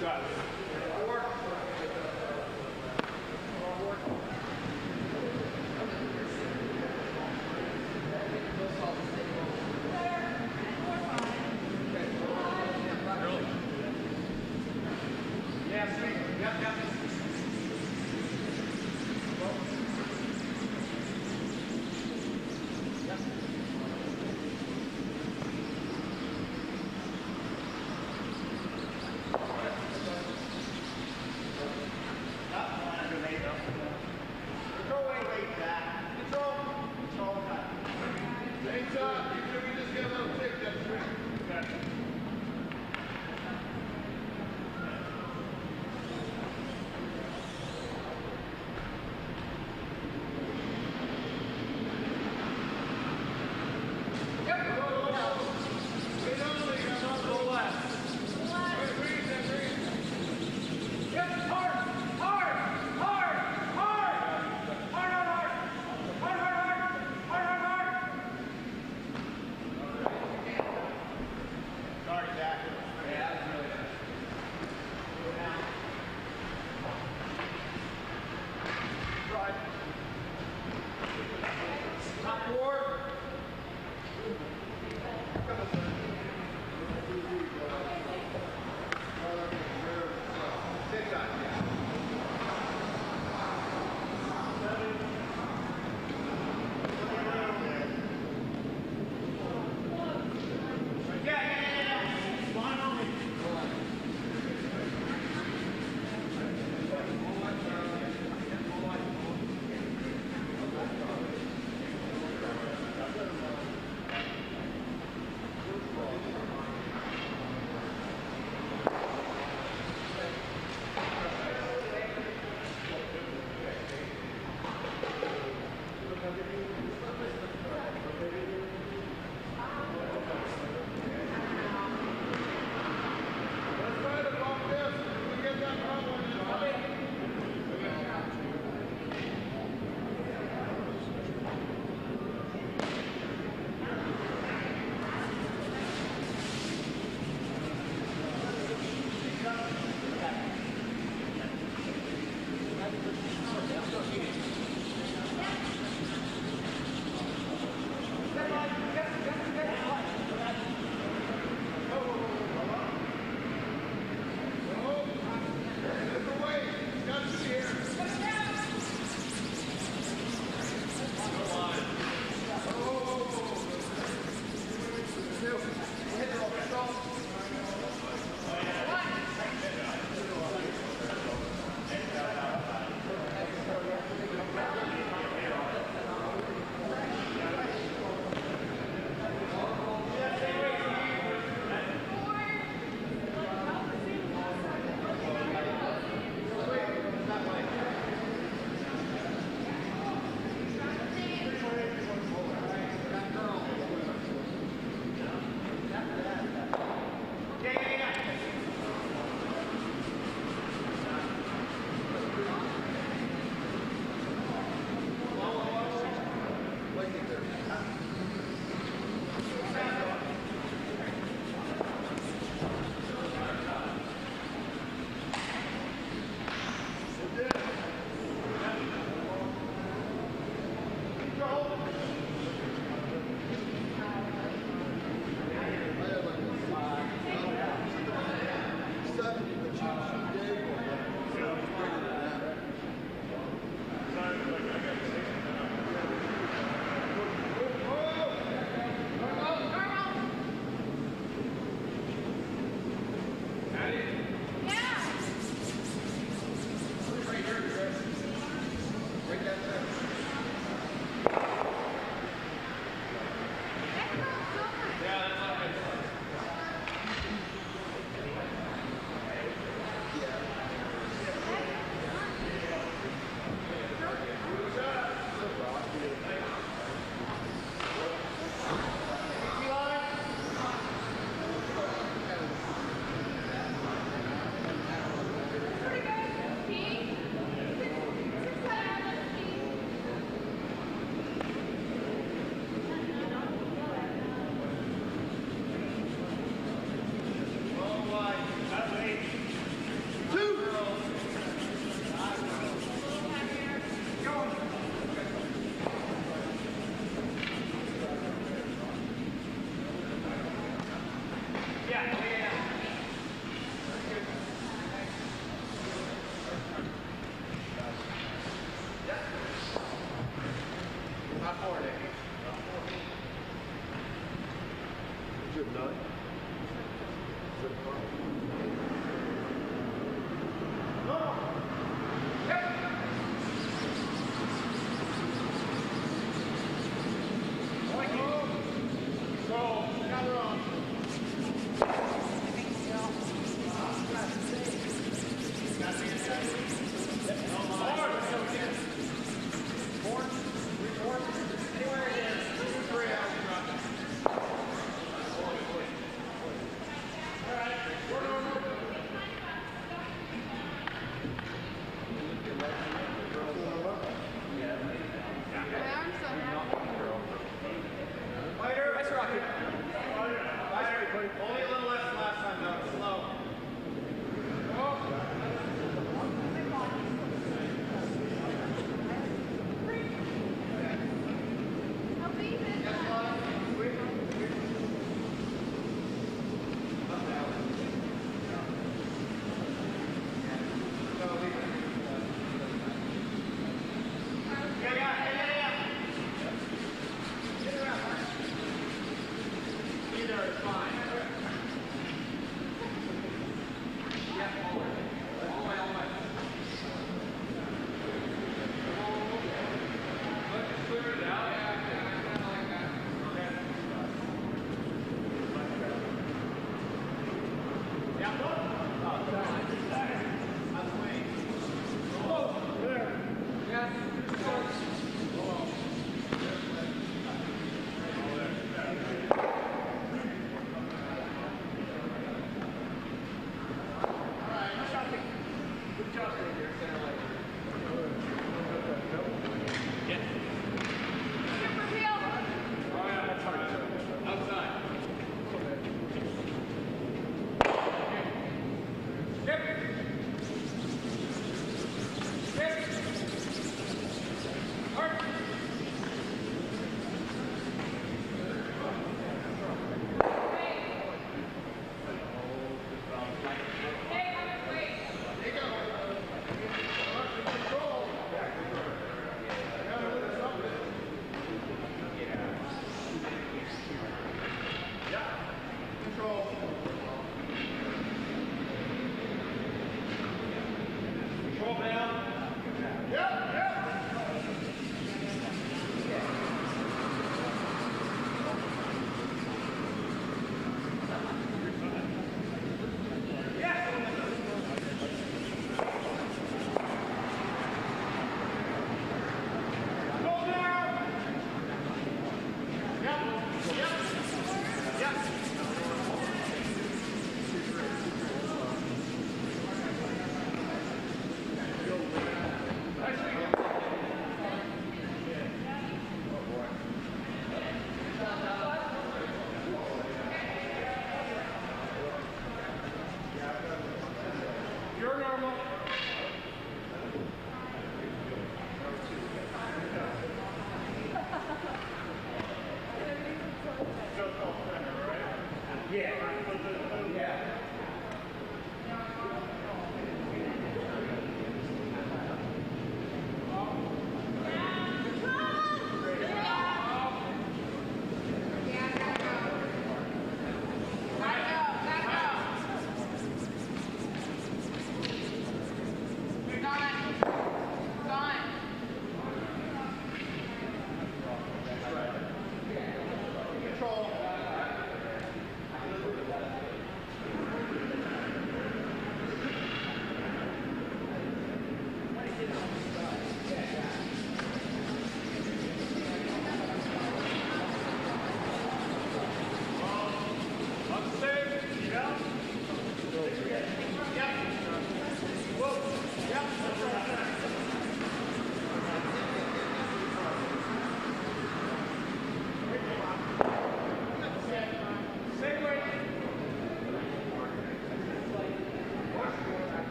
Got it.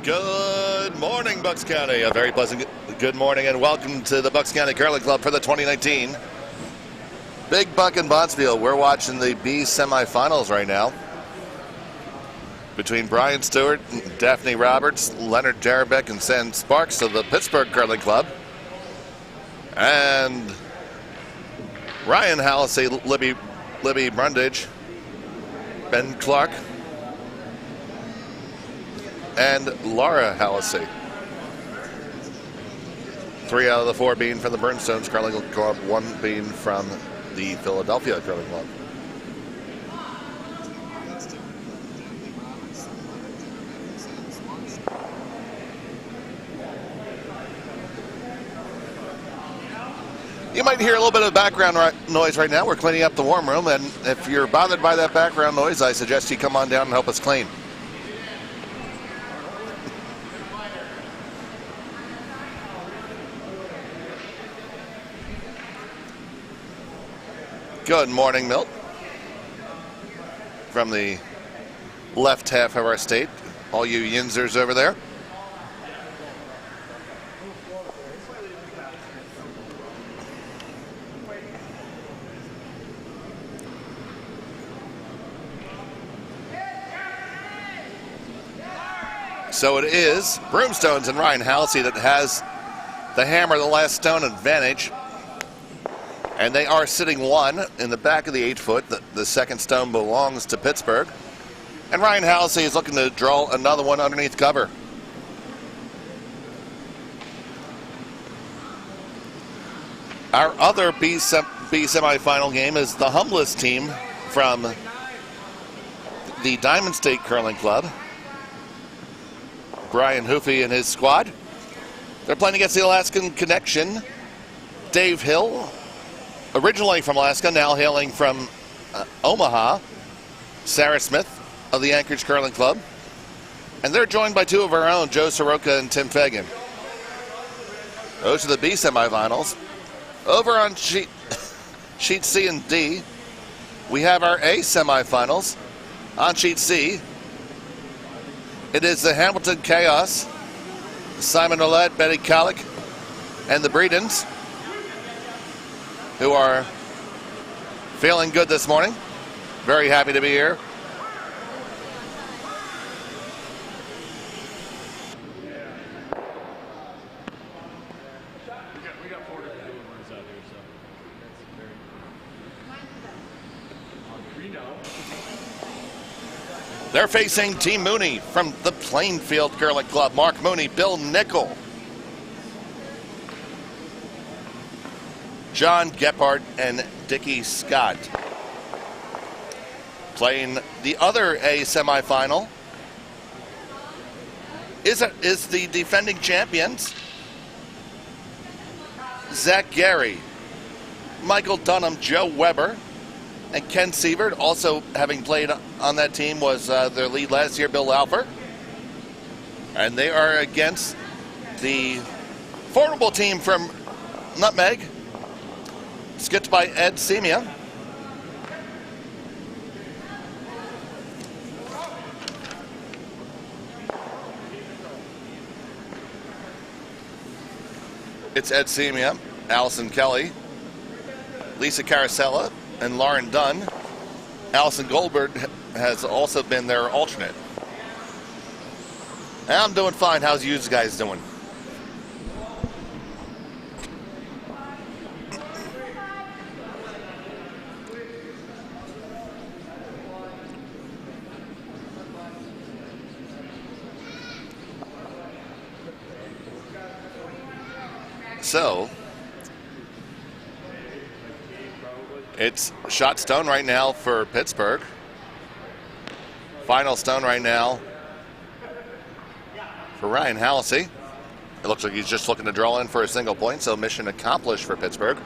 Good morning, Bucks County. A very pleasant good morning and welcome to the Bucks County Curling Club for the 2019 Big Buckin Bonspiel. We're watching the B semifinals right now between Brian Stuart, Daphne Roberts, Leonard Jarabek, and Sam Sparks of the Pittsburgh Curling Club, and Ryan Hallisey, Libby Brundage, Ben Clark, and Laura Hallisey. 3 out of the 4 being from the Burnstones Curling Club, 1 being from the Philadelphia Curling Club. You might hear a little bit of background noise right now. We're cleaning up the warm room, and if you're bothered by that background noise, I suggest you come on down and help us clean. Good morning, Milt. From the left half of our state, all you Yinzers over there. So it is Broomstones and Ryan Hallisey that has the hammer, the last stone advantage. And they are sitting 1 in the back of the 8-foot. The second stone belongs to Pittsburgh. And Ryan Hallisey is looking to draw another one underneath cover. Our other B semifinal game is the Humblest team from the Diamond State Curling Club. Brian Hoofy and his squad. They're playing against the Alaskan Connection. Dave Hill, originally from Alaska, now hailing from Omaha. Sarah Smith of the Anchorage Curling Club. And they're joined by 2 of our own, Joe Soroka and Tim Fagan. Those are the B semifinals. Over on sheet C and D, we have our A semifinals. On sheet C, it is the Hamilton Chaos, Simon Ouellette, Betty Calick, and the Bredens, who are feeling good this morning. Very happy to be here. They're facing Team Mooney from the Plainfield Curling Club. Mark Mooney, Bill Nickel, John Gephardt, and Dickie Scott. Playing the other A semifinal is the defending champions, Zach Gary, Michael Dunham, Joe Weber, and Ken Sievert. Also having played on that team was their lead last year, Bill Laufer. And they are against the formidable team from Nutmeg, skipped by Ed Semia. It's Ed Semia, Allison Kelly, Lisa Carasella, and Lauren Dunn. Allison Goldberg has also been their alternate. I'm doing fine. How's you guys doing? So, it's shot stone right now for Pittsburgh. Final stone right now for Ryan Hallisey. It looks like he's just looking to draw in for a single point, so mission accomplished for Pittsburgh.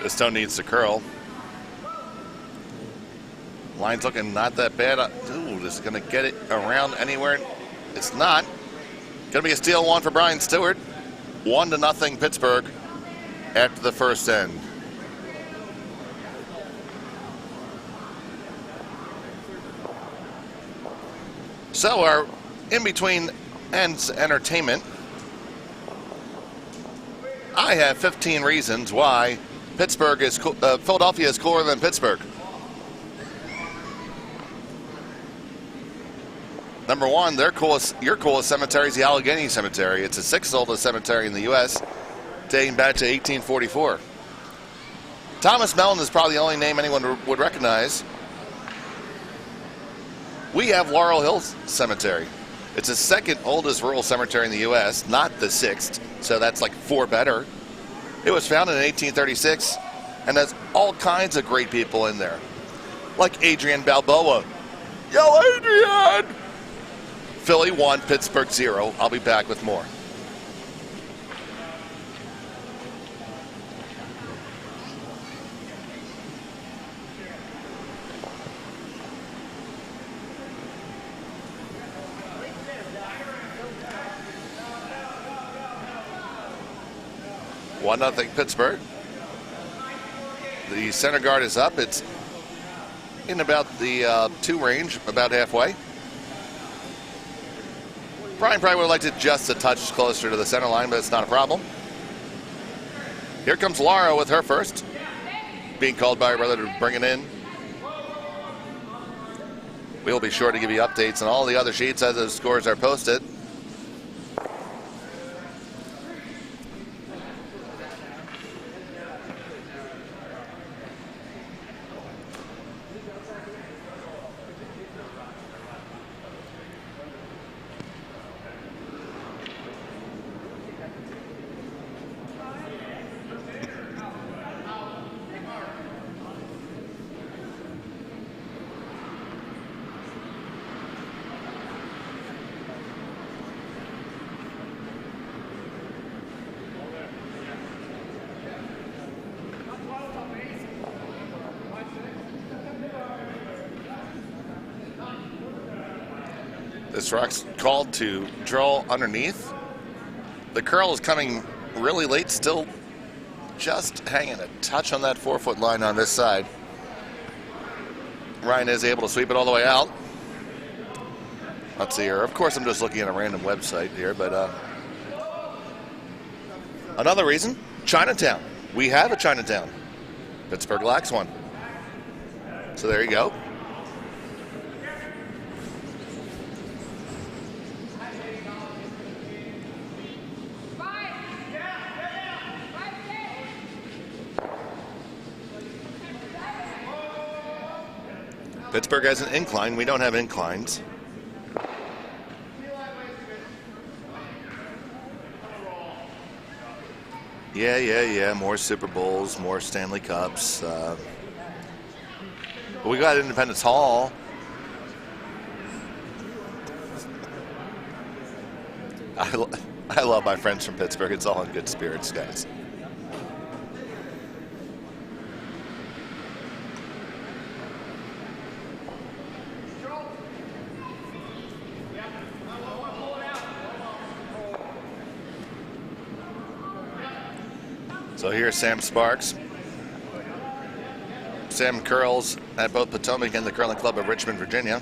The stone needs to curl. Line's looking not that bad. Ooh, this is going to get it around anywhere. It's not. Going to be a steal one for Brian Stuart. 1-0 Pittsburgh after the first end. So our in-between ends entertainment. I have 15 reasons why Philadelphia is cooler than Pittsburgh. Number one, your coolest cemetery is the Allegheny Cemetery. It's the 6th oldest cemetery in the U.S., dating back to 1844. Thomas Mellon is probably the only name anyone would recognize. We have Laurel Hill Cemetery. It's the 2nd oldest rural cemetery in the U.S., not the 6th, so that's like 4 better. It was founded in 1836 and has all kinds of great people in there, like Adrian Balboa. Yo, Adrian! Philly 1, Pittsburgh 0. I'll be back with more. One nothing Pittsburgh. The center guard is up. It's in about the 2 range, about halfway. Brian probably would like to just a touch closer to the center line, but it's not a problem. Here comes Laura with her first. Being called by her brother to bring it in. We'll be sure to give you updates on all the other sheets as the scores are posted. This rock's called to draw underneath. The curl is coming really late, still just hanging a touch on that 4-foot line on this side. Ryan is able to sweep it all the way out. Let's see here. Of course, I'm just looking at a random website here, but another reason, Chinatown. We have a Chinatown. Pittsburgh lacks one. So there you go. Pittsburgh has an incline. We don't have inclines. Yeah. More Super Bowls, more Stanley Cups. But we got Independence Hall. I love my friends from Pittsburgh. It's all in good spirits, guys. So here's Sam Sparks. Sam curls at both Potomac and the Curling Club of Richmond, Virginia.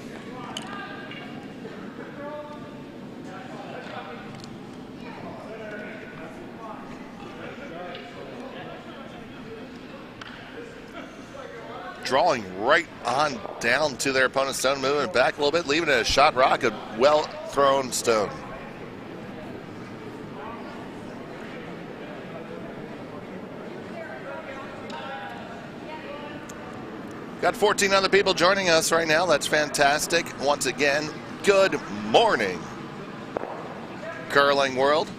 Drawing right on down to their opponent's stone, moving back a little bit, leaving it a shot rock, a well-thrown stone. Got 14 other people joining us right now. That's fantastic. Once again, good morning, curling world.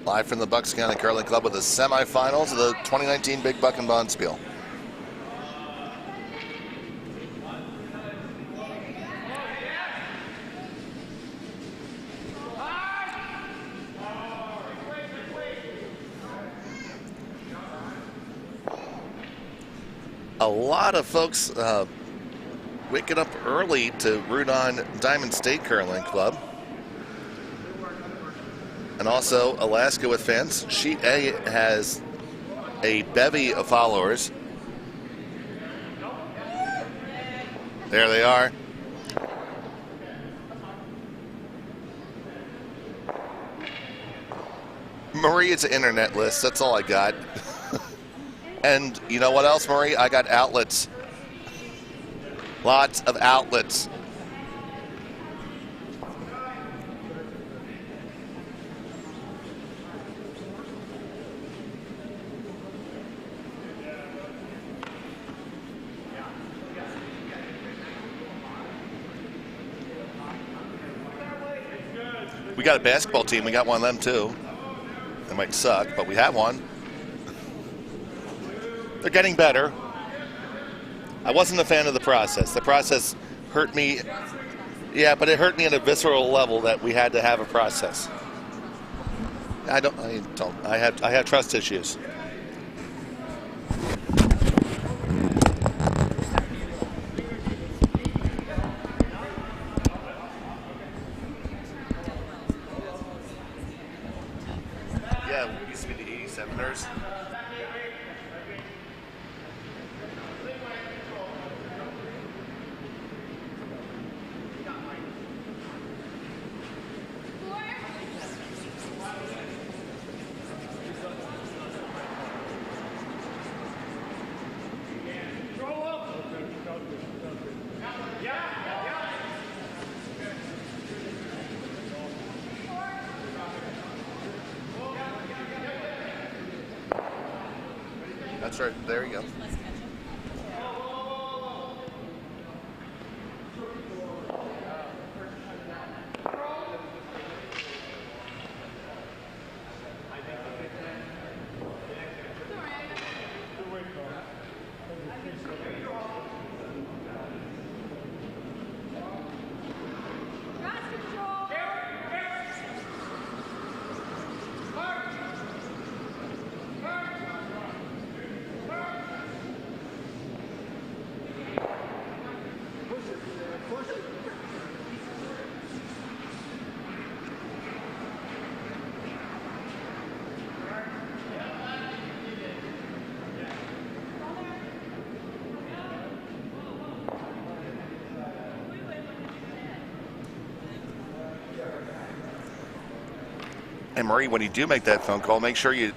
Live from the Bucks County Curling Club with the semifinals of the 2019 Big Buckin Bonspiel. A lot of folks waking up early to root on Diamond State Curling Club. And also Alaska with fans. Sheet A has a bevy of followers. There they are. Marie, it's an internet list. That's all I got. And you know what else, Marie? I got outlets. Lots of outlets. We got a basketball team. We got one of them too. They might suck, but we have one. They're getting better. I wasn't a fan of the process. The process hurt me. Yeah, but it hurt me at a visceral level that we had to have a process. I have trust issues. Yeah, it used to be the 87ers. That's right. There you go. And Marie, when you do make that phone call, make sure you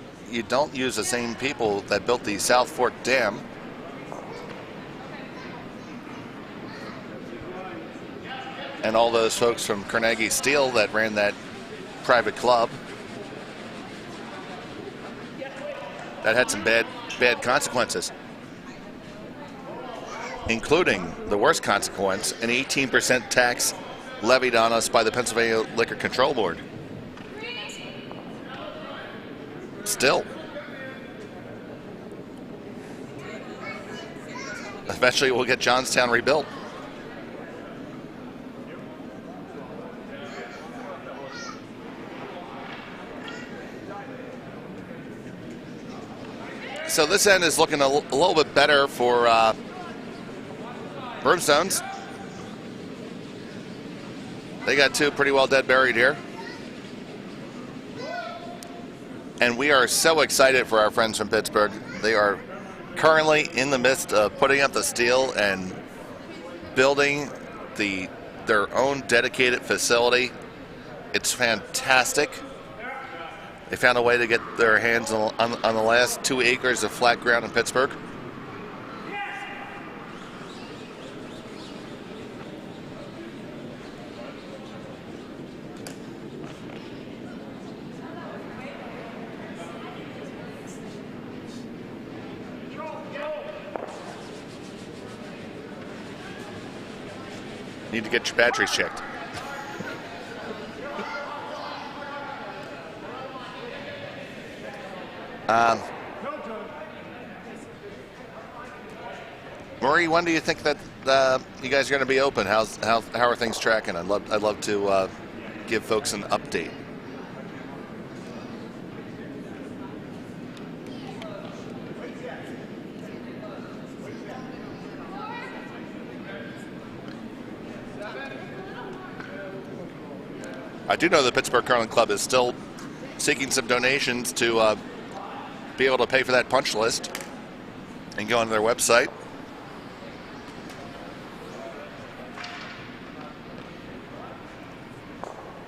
don't use the same people that built the South Fork Dam. And all those folks from Carnegie Steel that ran that private club. That had some bad consequences. Including the worst consequence, an 18% tax levied on us by the Pennsylvania Liquor Control Board. Still. Eventually we'll get Johnstown rebuilt. So this end is looking a little bit better for Broomstones. They got two pretty well dead buried here. And we are so excited for our friends from Pittsburgh. They are currently in the midst of putting up the steel and building their own dedicated facility. It's fantastic. They found a way to get their hands on the last 2 acres of flat ground in Pittsburgh. Need to get your batteries checked. Marie, when do you think that you guys are going to be open? How are things tracking? I'd love to give folks an update. I do know the Pittsburgh Curling Club is still seeking some donations to be able to pay for that punch list and go on their website.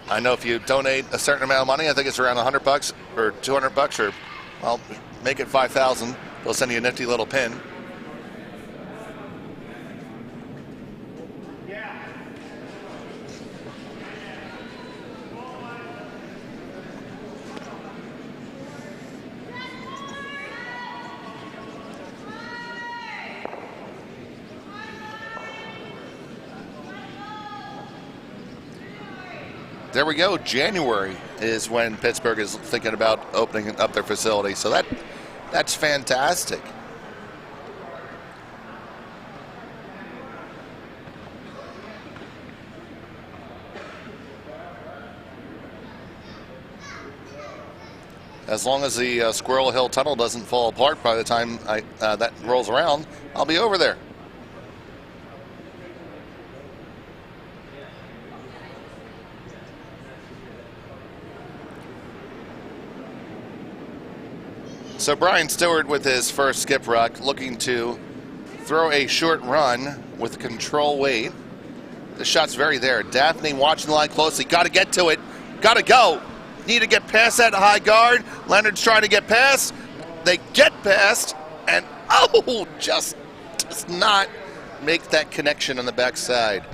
I know if you donate a certain amount of money, I think it's around $100 or $200, or well, make it $5,000. They'll send you a nifty little pin. There we go. January is when Pittsburgh is thinking about opening up their facility. So that's fantastic. As long as the Squirrel Hill Tunnel doesn't fall apart by the time that rolls around, I'll be over there. So Brian Stuart with his first skip ruck, looking to throw a short run with control weight. The shot's very there. Daphne watching the line closely. Got to get to it. Got to go. Need to get past that high guard. Leonard's trying to get past. They get past, and just does not make that connection on the backside.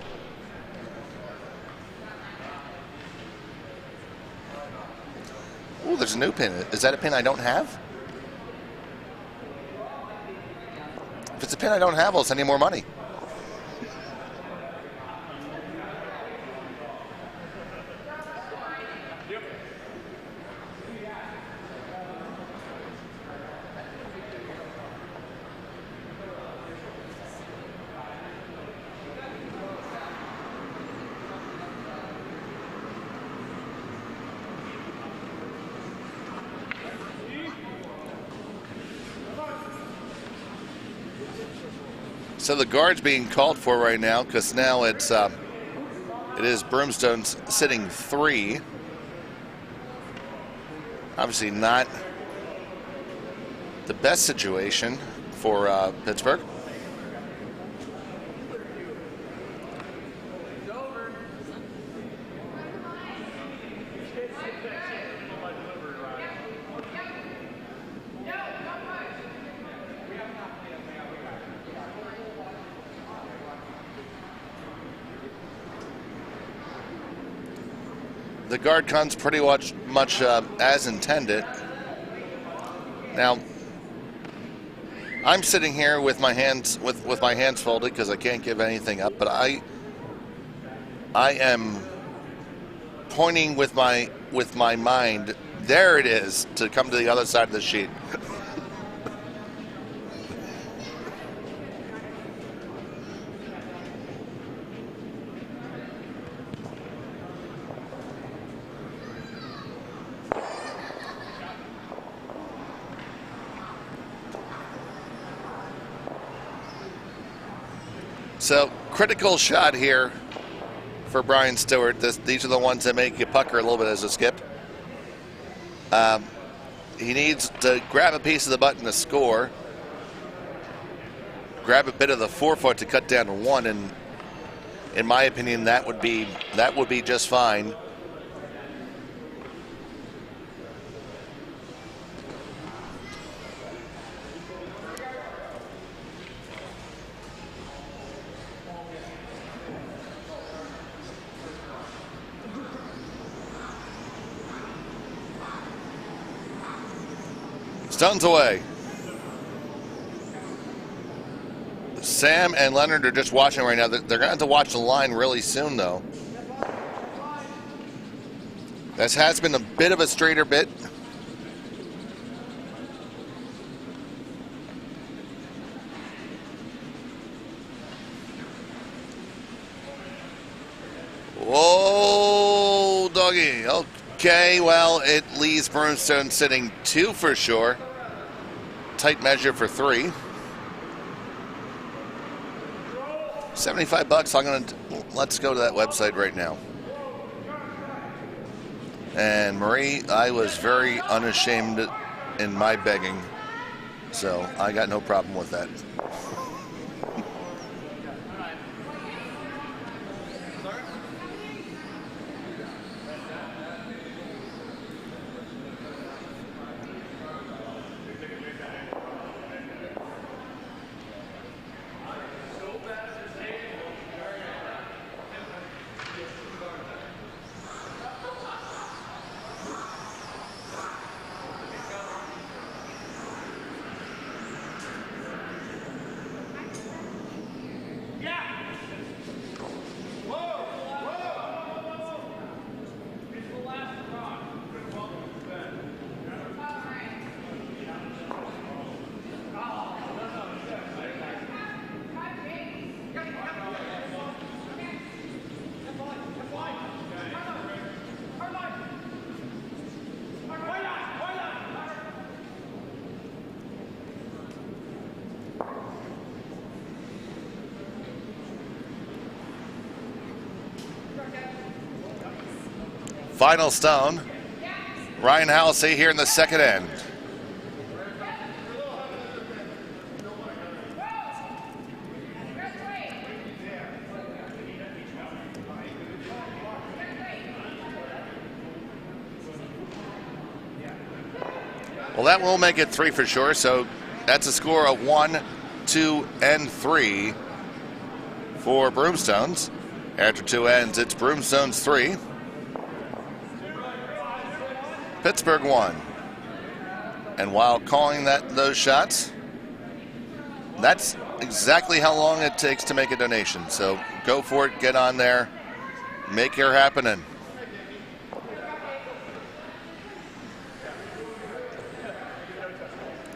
Ooh, there's a new pin. Is that a pin I don't have? If it's a pin I don't have, I'll send you more money. So the guard's being called for right now because now it is Broomstone's sitting 3. Obviously not the best situation for Pittsburgh. The guard comes pretty much as intended. Now, I'm sitting here with my hands with my hands folded because I can't give anything up, but I am pointing with my mind. There it is, to come to the other side of the sheet. So, critical shot here for Brian Stuart. These are the ones that make you pucker a little bit as a skip. He needs to grab a piece of the button to score, grab a bit of the forefoot to cut down to 1, and in my opinion, that would be just fine. Stones away. Sam and Leonard are just watching right now. They're going to have to watch the line really soon, though. This has been a bit of a straighter bit. Whoa, doggy. Okay, well, it leaves Broomstone sitting 2 for sure. Tight measure for 3. $75. Let's go to that website right now. And Marie, I was very unashamed in my begging, so I got no problem with that. Final stone, Ryan Hallisey here in the second end. Well, that will make it 3 for sure, so that's a score of 1, 2, and 3 for Broomstones. After 2 ends, it's Broomstones 3. Pittsburgh 1. And while calling those shots, that's exactly how long it takes to make a donation. So go for it, get on there, make your happening.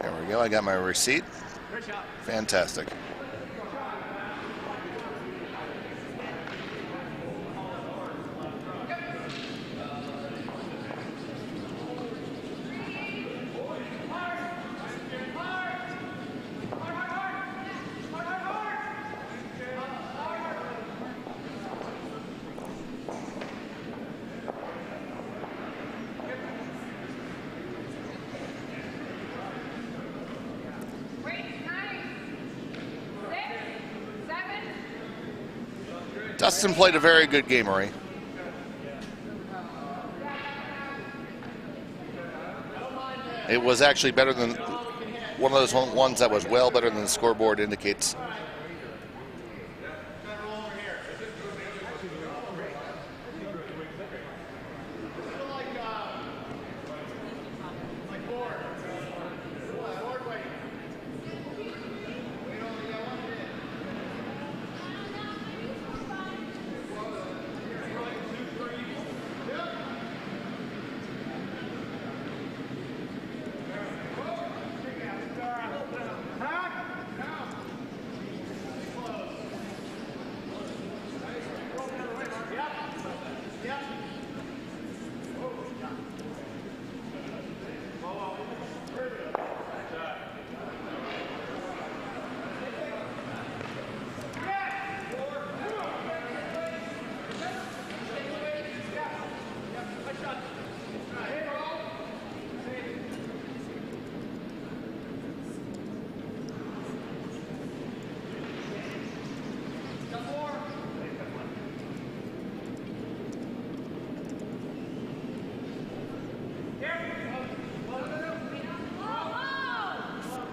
There we go, I got my receipt. Fantastic. Dustin played a very good game, Marie. It was actually better than one of those ones that was well better than the scoreboard indicates.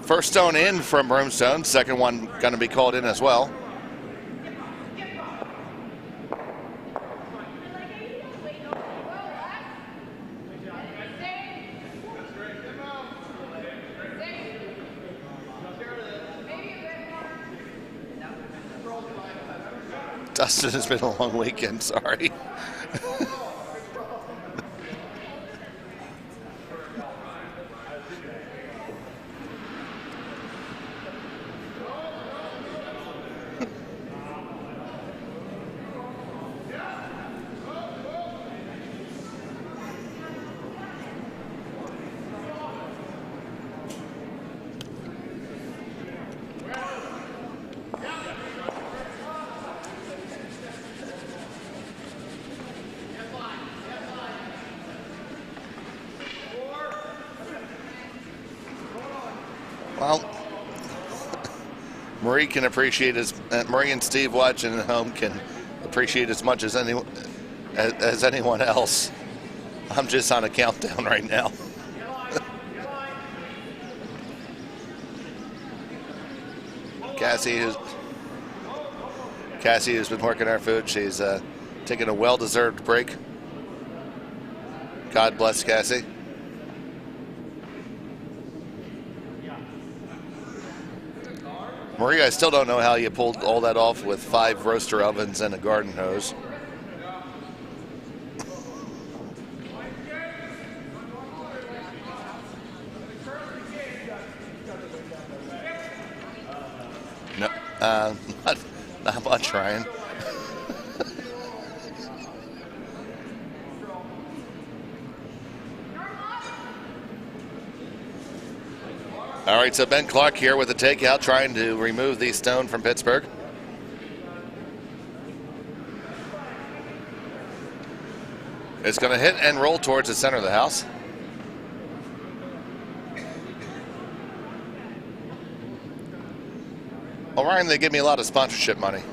First stone in from Broomstone. Second one going to be called in as well. Dustin, has been a long weekend, sorry. Marie can appreciate Marie and Steve watching at home can appreciate as much as anyone else. I'm just on a countdown right now. Cassie, who's been working our food, she's taking a well-deserved break. God bless Cassie. Maria, I still don't know how you pulled all that off with 5 roaster ovens and a garden hose. No, not much, Ryan. All right, so Ben Clark here with the takeout, trying to remove the stone from Pittsburgh. It's going to hit and roll towards the center of the house. Well, Ryan, they give me a lot of sponsorship money.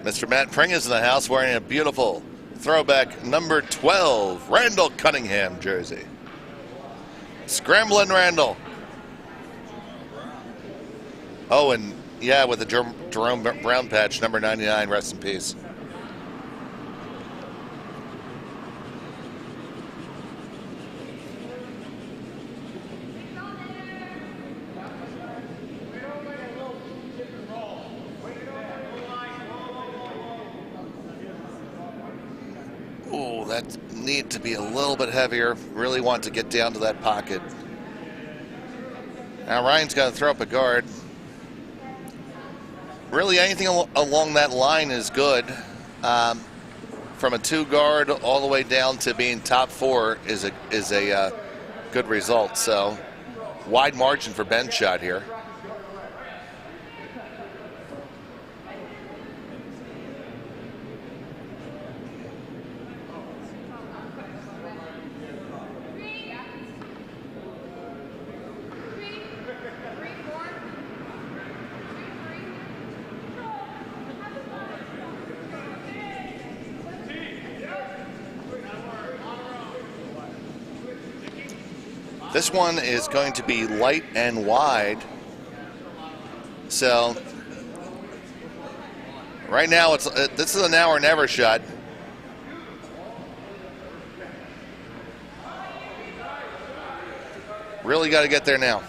Mr. Matt Pring is in the house wearing a beautiful throwback number 12 Randall Cunningham jersey. Scrambling Randall. Oh, and yeah, with the Jerome Brown patch, number 99, rest in peace. Oh, that need to be a little bit heavier. Really want to get down to that pocket. Now Ryan's got to throw up a guard. Really, anything along that line is good. From a 2 guard all the way down to being top 4 is a good result. So wide margin for Ben's shot here. This one is going to be light and wide. So right now this is a now or never shot. Really got to get there now.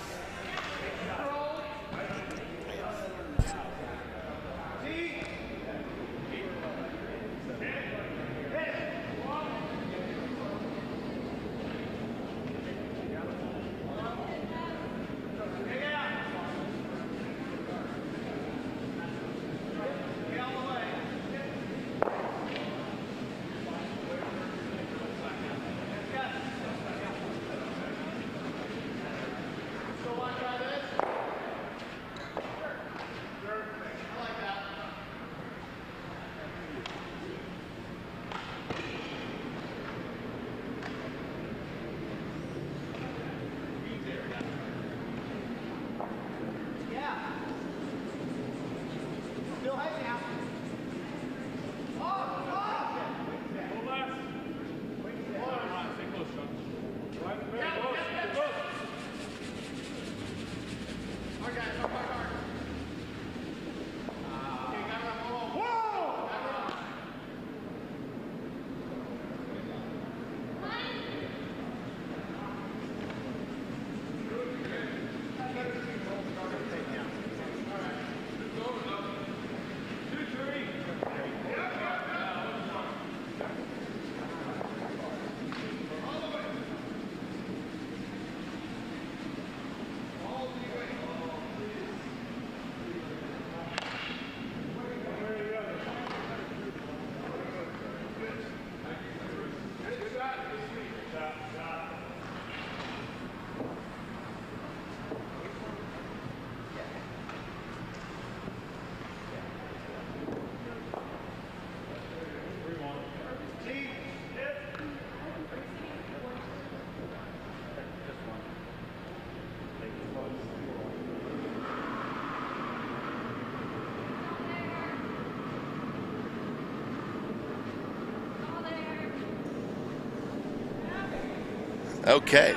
Okay.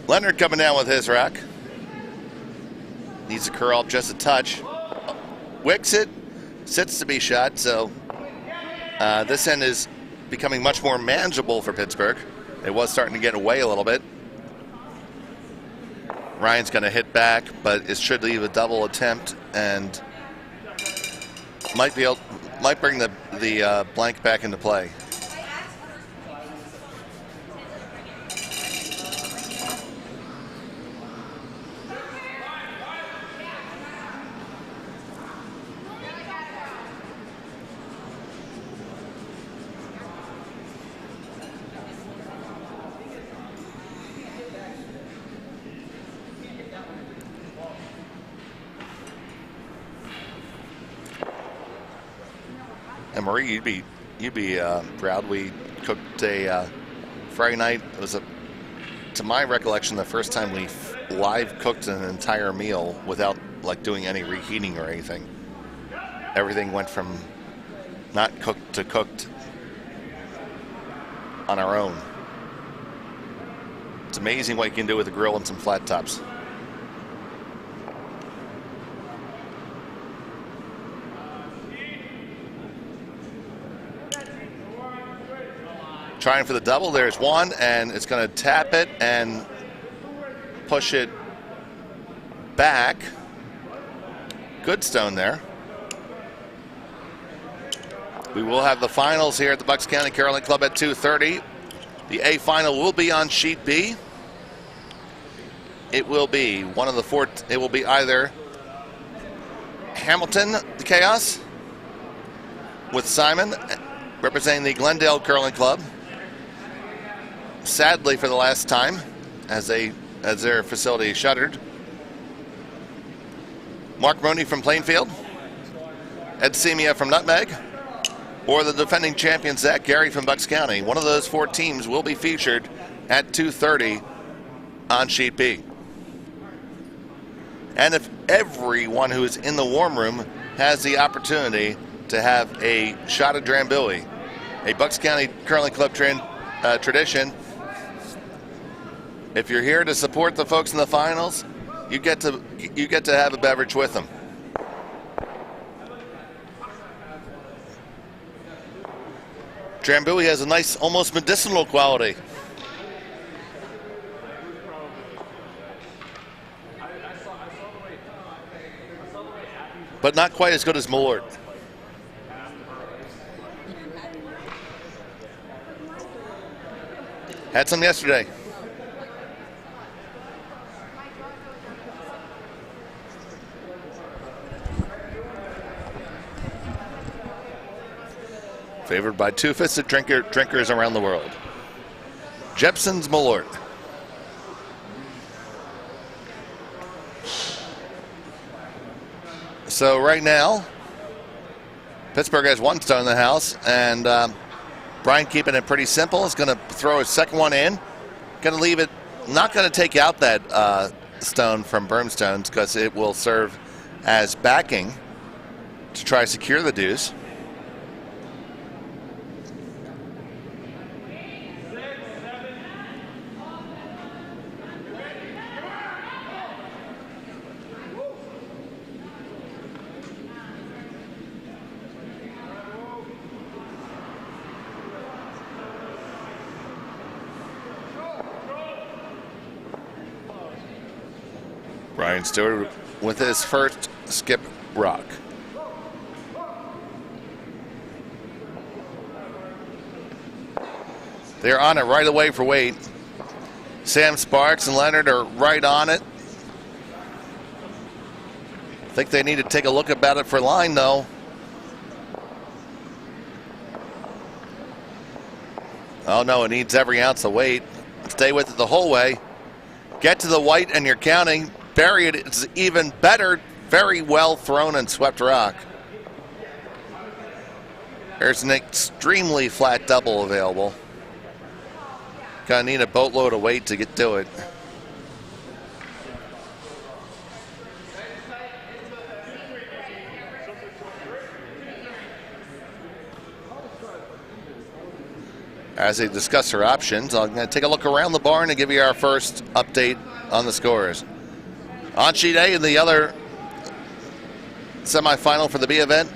Leonard coming down with his rock. Needs to curl up just a touch. Wicks it. Sits to be shot, so this end is becoming much more manageable for Pittsburgh. It was starting to get away a little bit. Ryan's going to hit back, but it should leave a double attempt and might bring the blank back into play. And Marie, you'd be proud. We cooked a Friday night. It was to my recollection, the first time we live cooked an entire meal without like doing any reheating or anything. Everything went from not cooked to cooked on our own. It's amazing what you can do with a grill and some flat tops. Trying for the double. There's one, and it's going to tap it and push it back. Good stone there. We will have the finals here at the Bucks County Curling Club at 2:30. The A final will be on sheet B. It will be one of the four. It will be either Hamilton the Chaos with Simon representing the Glendale Curling Club. Sadly, for the last time, as their facility shuttered. Mark Mooney from Plainfield, Ed Semia from Nutmeg, or the defending champion Zach Gary from Bucks County. One of those four teams will be featured at 2:30 on sheet B. And if everyone who is in the warm room has the opportunity to have a shot of Drambuie, a Bucks County Curling Club tradition. If you're here to support the folks in the finals, you get to have a beverage with them. Drambuie has a nice, almost medicinal quality. But not quite as good as Malort. Had some yesterday. Favored by two-fisted drinkers around the world. Jepson's Malort. So right now, Pittsburgh has one stone in the house, and Brian keeping it pretty simple. Is going to throw a second one in. Going to leave it, not going to take out that stone from Bermstones because it will serve as backing to try to secure the deuce. Brian Stuart with his first skip rock. They're on it right away for weight. Sam Sparks and Leonard are right on it. I think they need to take a look about it for line, though. Oh, no, it needs every ounce of weight. Stay with it the whole way. Get to the white and you're counting. Bury it, it's even better. Very well thrown and swept rock. There's an extremely flat double available. Gonna need a boatload of weight to get to it. as they discuss their options. I'm going to take a look around the barn and give you our first update on the scores. On sheet A in the other semifinal for the B event,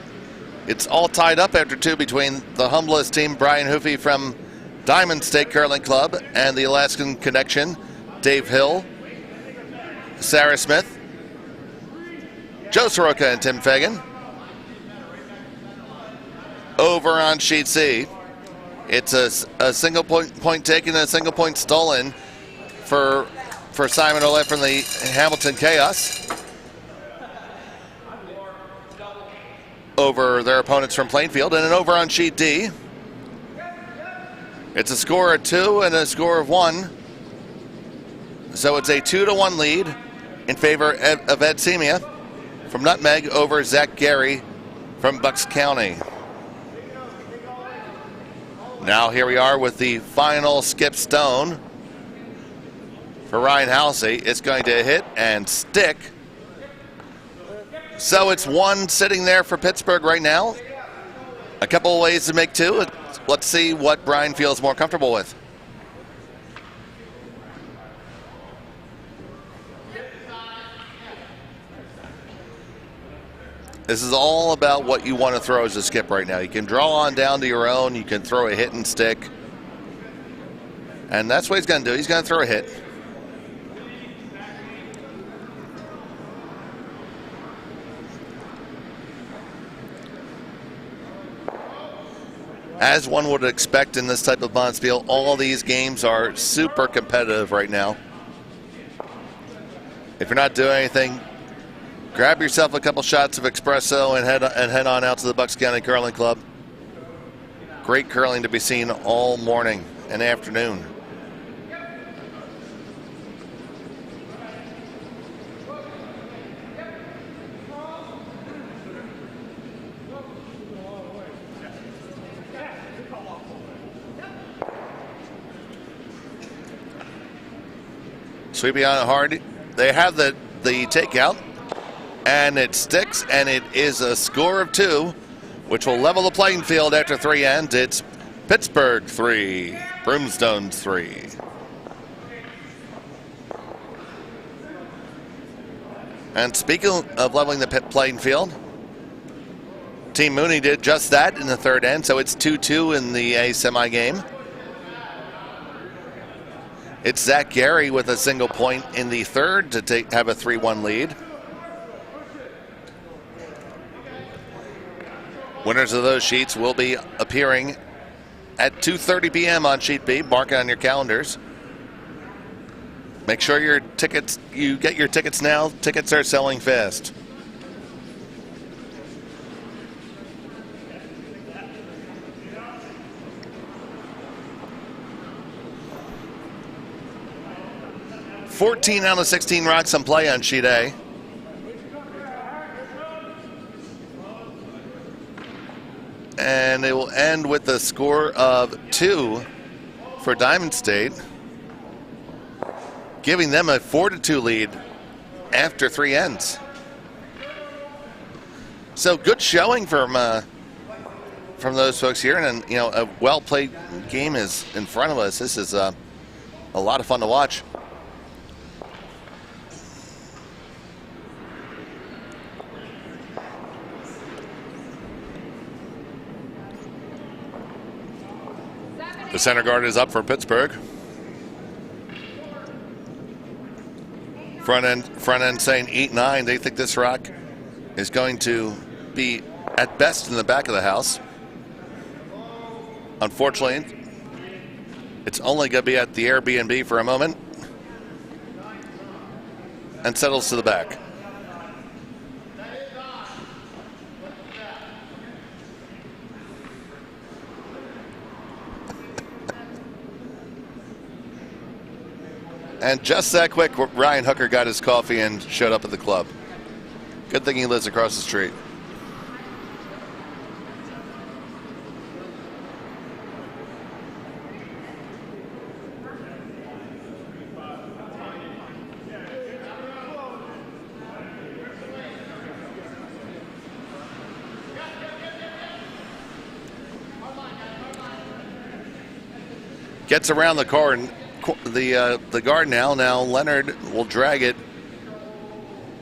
it's all tied up after 2 between the humblest team, Brian Hoofy from Diamond State Curling Club, and the Alaskan Connection, Dave Hill, Sarah Smith, Joe Soroka, and Tim Fagan. Over on sheet C, it's a single point taken and a single point stolen for Simon Olette from the Hamilton Chaos over their opponents from Plainfield. And then over on sheet D, it's a score of 2 and a score of 1. So it's a 2-1 lead in favor of Ed Semia from Nutmeg over Zach Gary from Bucks County. Now here we are with the final skip stone for Ryan Hallisey. It's going to hit and stick. So it's 1 sitting there for Pittsburgh right now. A couple of ways to make 2. Let's see what Brian feels more comfortable with. This is all about what you want to throw as a skip right now. You can draw on down to your own. You can throw a hit and stick. And that's what he's going to do. He's going to throw a hit. As one would expect in this type of bonspiel, all these games are super competitive right now. If you're not doing anything, grab yourself a couple shots of espresso and head on out to the Bucks County Curling Club. Great curling to be seen all morning and afternoon. Sweeping on it hard. They have the takeout. And it sticks, and it is a score of 2, which will level the playing field after 3 ends. It's Pittsburgh 3, Broomstones 3. And speaking of leveling the playing field, Team Mooney did just that in the 3rd end, so it's 2-2 in the A semi-game. It's Zach Gary with a single point in the 3rd to have a 3-1 lead. Winners of those sheets will be appearing at 2:30 p.m. on sheet B. Mark it on your calendars. Make sure you get your tickets now. Tickets are selling fast. $14 out of 16 rocks on play on sheet A. And it will end with a score of 2 for Diamond State, giving them a 4-2 lead after 3 ends. So good showing from those folks here, and a well-played game is in front of us. This is a lot of fun to watch. The center guard is up for Pittsburgh. Front end saying 8-9. They think this rock is going to be at best in the back of the house. Unfortunately, it's only going to be at the Airbnb for a moment and settles to the back. And just that quick, Ryan Hooker got his coffee and showed up at the club. Good thing he lives across the street. Gets around the guard now. Now Leonard will drag it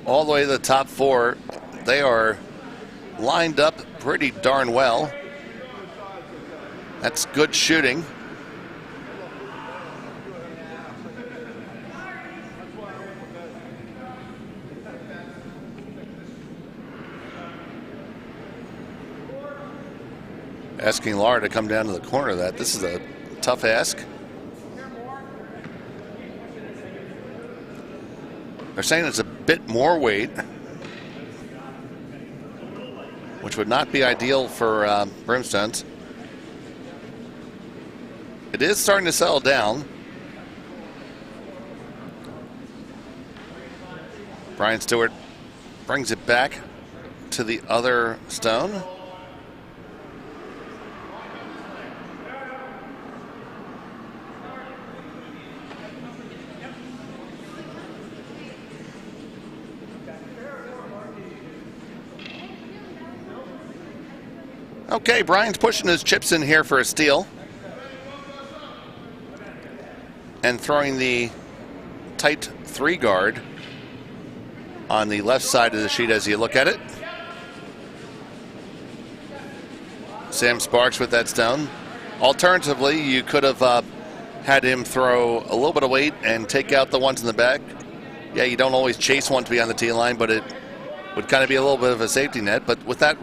all the way to the top four. They are lined up pretty darn well. That's good shooting. Asking Laura to come down to the corner of that. This is a tough ask. They're saying it's a bit more weight, which would not be ideal for Brimstones. It is starting to settle down. Brian Stuart brings it back to the other stone. Okay, Brian's pushing his chips in here for a steal. And throwing the tight 3 guard on the left side of the sheet as you look at it. Sam Sparks with that stone. Alternatively, you could have had him throw a little bit of weight and take out the ones in the back. Yeah, you don't always chase one to be on the tee line, but it would kind of be a little bit of a safety net. But with that,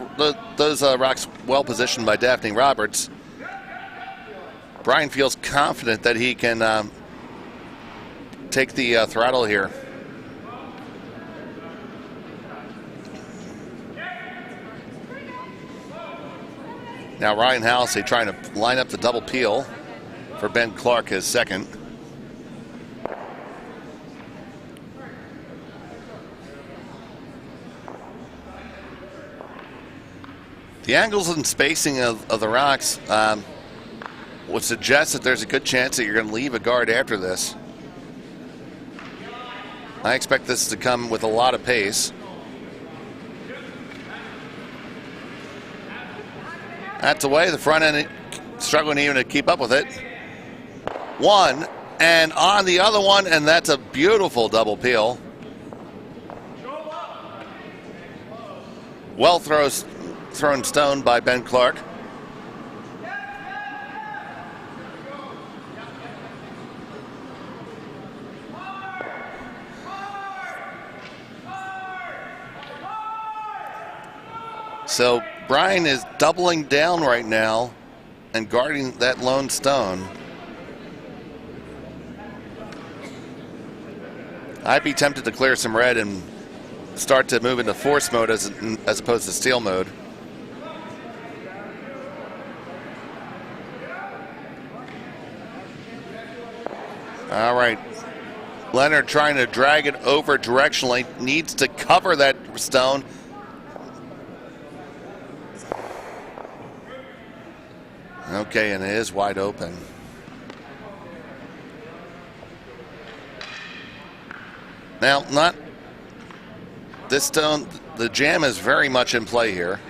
those rocks well positioned by Daphne Roberts, Brian feels confident that he can take the throttle here. Now Ryan Hallisey trying to line up the double peel for Ben Clark, his second. The angles and spacing of the rocks would suggest that there's a good chance that you're going to leave a guard after this. I expect this to come with a lot of pace. That's away. The front end struggling even to keep up with it. One, and on the other one, and that's a beautiful double peel. Well thrown stone by Ben Clark. So Brian is doubling down right now and guarding that lone stone. I'd be tempted to clear some red and start to move into force mode as opposed to steal mode. All right. Leonard trying to drag it over directionally, needs to cover that stone. Okay, and it is wide open. Now, not this stone, the jam is very much in play here.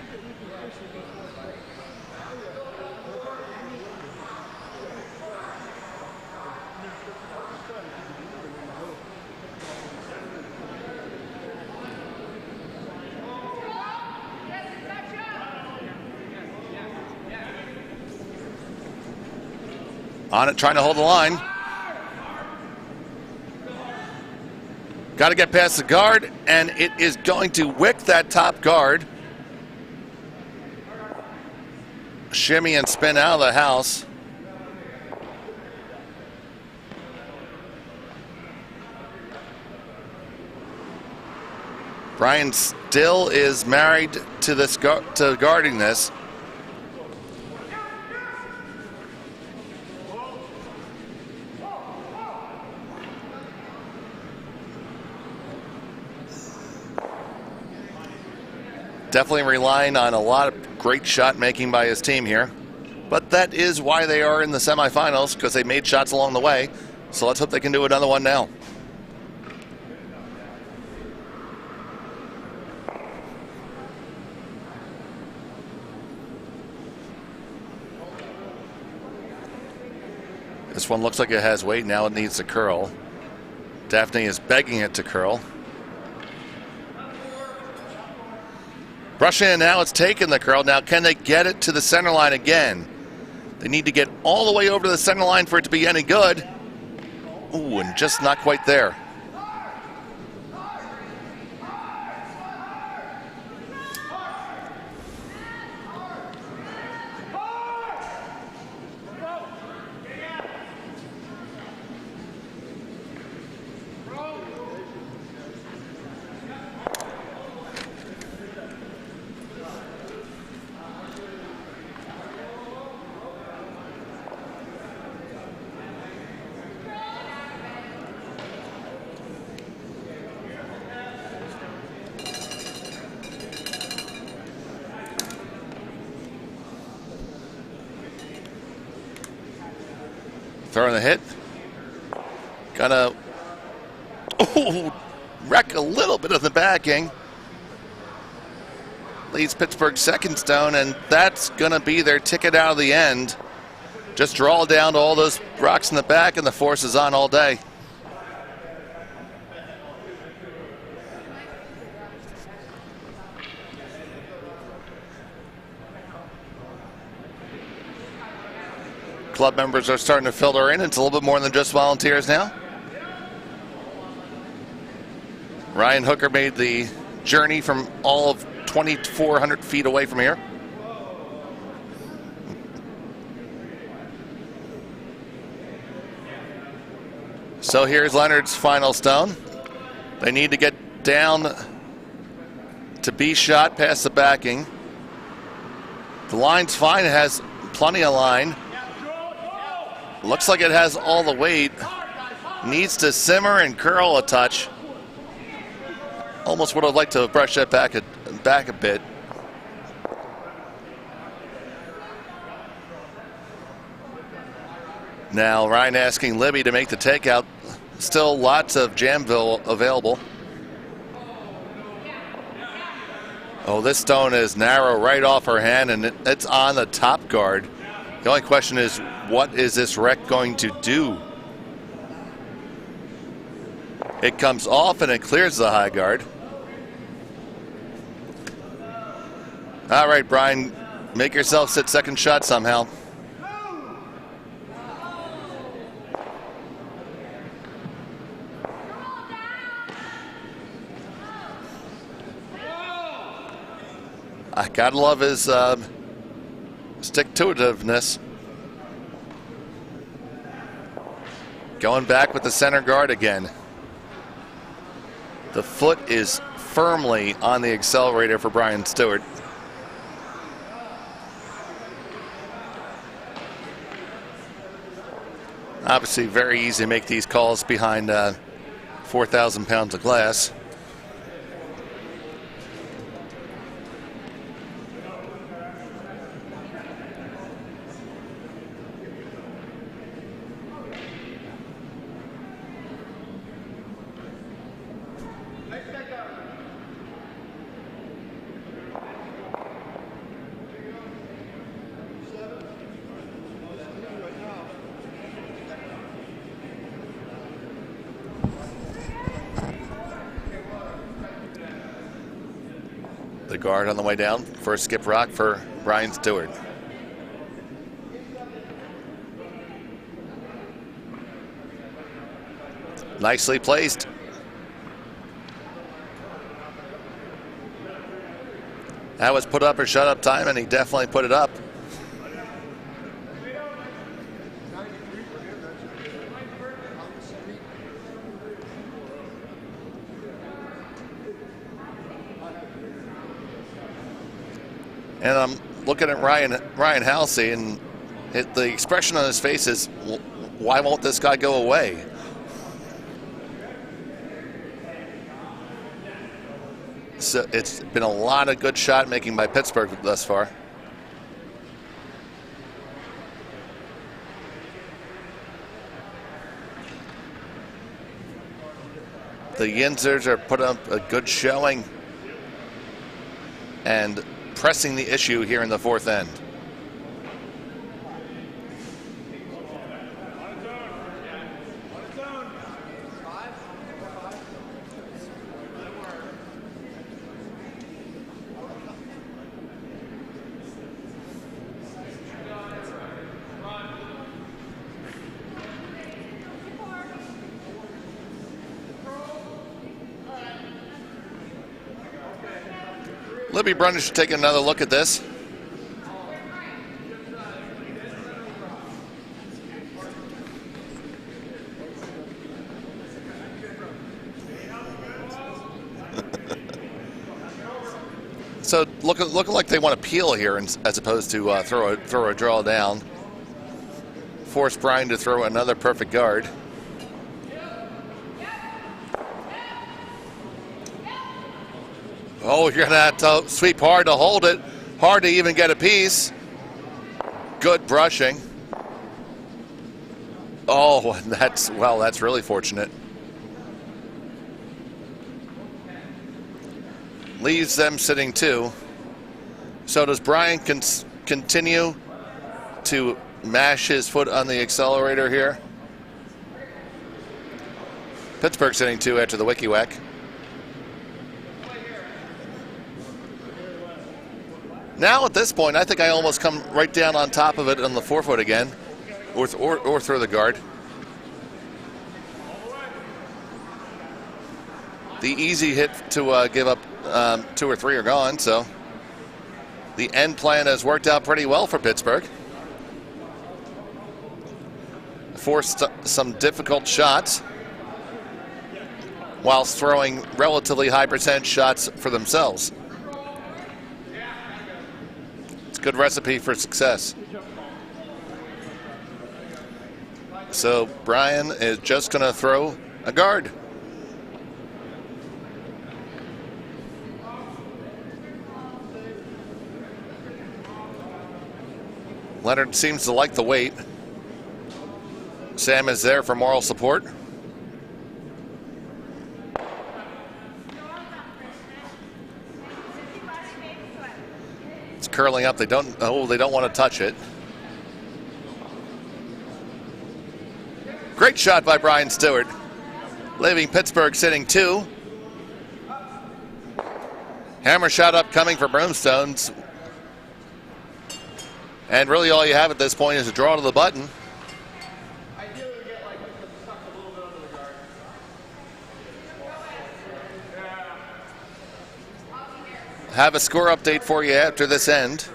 On it, trying to hold the line. Got to get past the guard, and it is going to wick that top guard. Shimmy and spin out of the house. Brian still is married to this to guarding this. Definitely relying on a lot of great shot making by his team here. But that is why they are in the semifinals, because they made shots along the way. So let's hope they can do another one now. This one looks like it has weight. Now it needs to curl. Daphne is begging it to curl. Brushing it now, it's taken the curl. Now can they get it to the center line again? They need to get all the way over to the center line for it to be any good. Ooh, and just not quite there. Throwing the hit. Gonna wreck a little bit of the backing. Leads Pittsburgh second stone, and that's gonna be their ticket out of the end. Just draw down to all those rocks in the back, and the force is on all day. Club members are starting to filter in. It's a little bit more than just volunteers now. Ryan Hooker made the journey from all of 2,400 feet away from here. So here's Leonard's final stone. They need to get down to B shot past the backing. The line's fine. It has plenty of line. Looks like it has all the weight. Needs to simmer and curl a touch. Almost would have liked to brush that back a bit. Now Ryan asking Libby to make the takeout. Still lots of Jamville available. Oh, this stone is narrow right off her hand, and it's on the top guard. The only question is, what is this wreck going to do? It comes off and it clears the high guard. All right, Brian, make yourself sit second shot somehow. I gotta love his stick-to-itiveness. Going back with the center guard again. The foot is firmly on the accelerator for Brian Stuart. Obviously very easy to make these calls behind 4,000 pounds of glass. The guard on the way down. First skip rock for Brian Stuart. Nicely placed. That was put up or shut up time, and he definitely put it up. And I'm looking at Ryan Hallisey, and the expression on his face is, why won't this guy go away? So it's been a lot of good shot making by Pittsburgh thus far. The Yinzers are putting up a good showing and pressing the issue here in the fourth end. Libby Brunner should take another look at this. So looking like they want to peel here as opposed to throw a draw down. Force Brian to throw another perfect guard. Oh, you're gonna have to sweep hard to hold it. Hard to even get a piece. Good brushing. Oh, that's really fortunate. Leaves them sitting 2. So does Brian continue to mash his foot on the accelerator here? Pittsburgh sitting 2 after the wicky whack. Now at this point, I think I almost come right down on top of it on the forefoot again, or throw the guard. The easy hit to give up 2 or 3 are gone, so the end plan has worked out pretty well for Pittsburgh. Forced some difficult shots whilst throwing relatively high percentage shots for themselves. It's a good recipe for success. So Brian is just going to throw a guard. Leonard seems to like the weight. Sam is there for moral support. It's curling up. They don't want to touch it. Great shot by Brian Stuart, leaving Pittsburgh sitting 2. Hammer shot up coming for Broomstones. And really all you have at this point is a draw to the button. Have a score update for you after this end.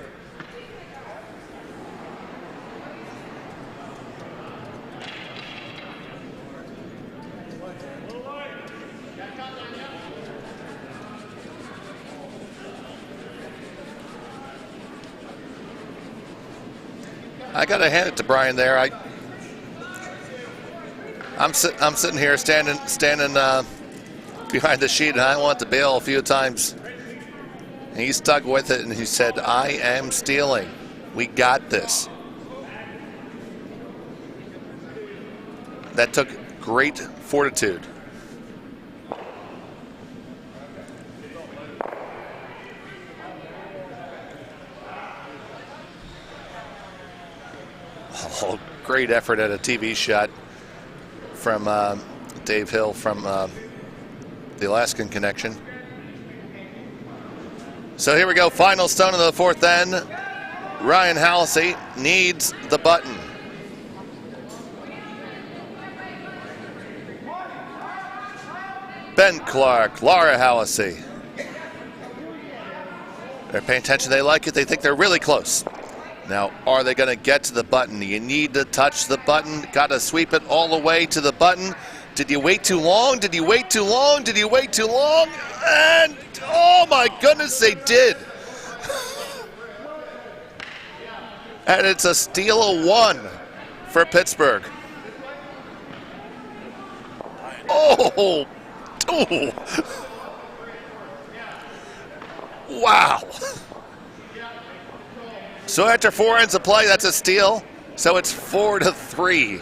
I got to hand it to Brian there. I'm sitting here standing behind the sheet, and I want to bail a few times. And he stuck with it, and he said, "I am stealing. We got this." That took great fortitude. Oh, great effort at a TV shot from Dave Hill from the Alaskan Connection. So here we go, final stone of the 4th end. Ryan Hallisey needs the button. Ben Clark, Laura Hallisey. They're paying attention, they like it, they think they're really close. Now, are they going to get to the button? You need to touch the button. Got to sweep it all the way to the button. Did you wait too long? Did you wait too long? Did you wait too long? And, oh my goodness, they did. And it's a steal of 1 for Pittsburgh. Oh, wow. So after 4 ends of play, that's a steal. So it's 4-3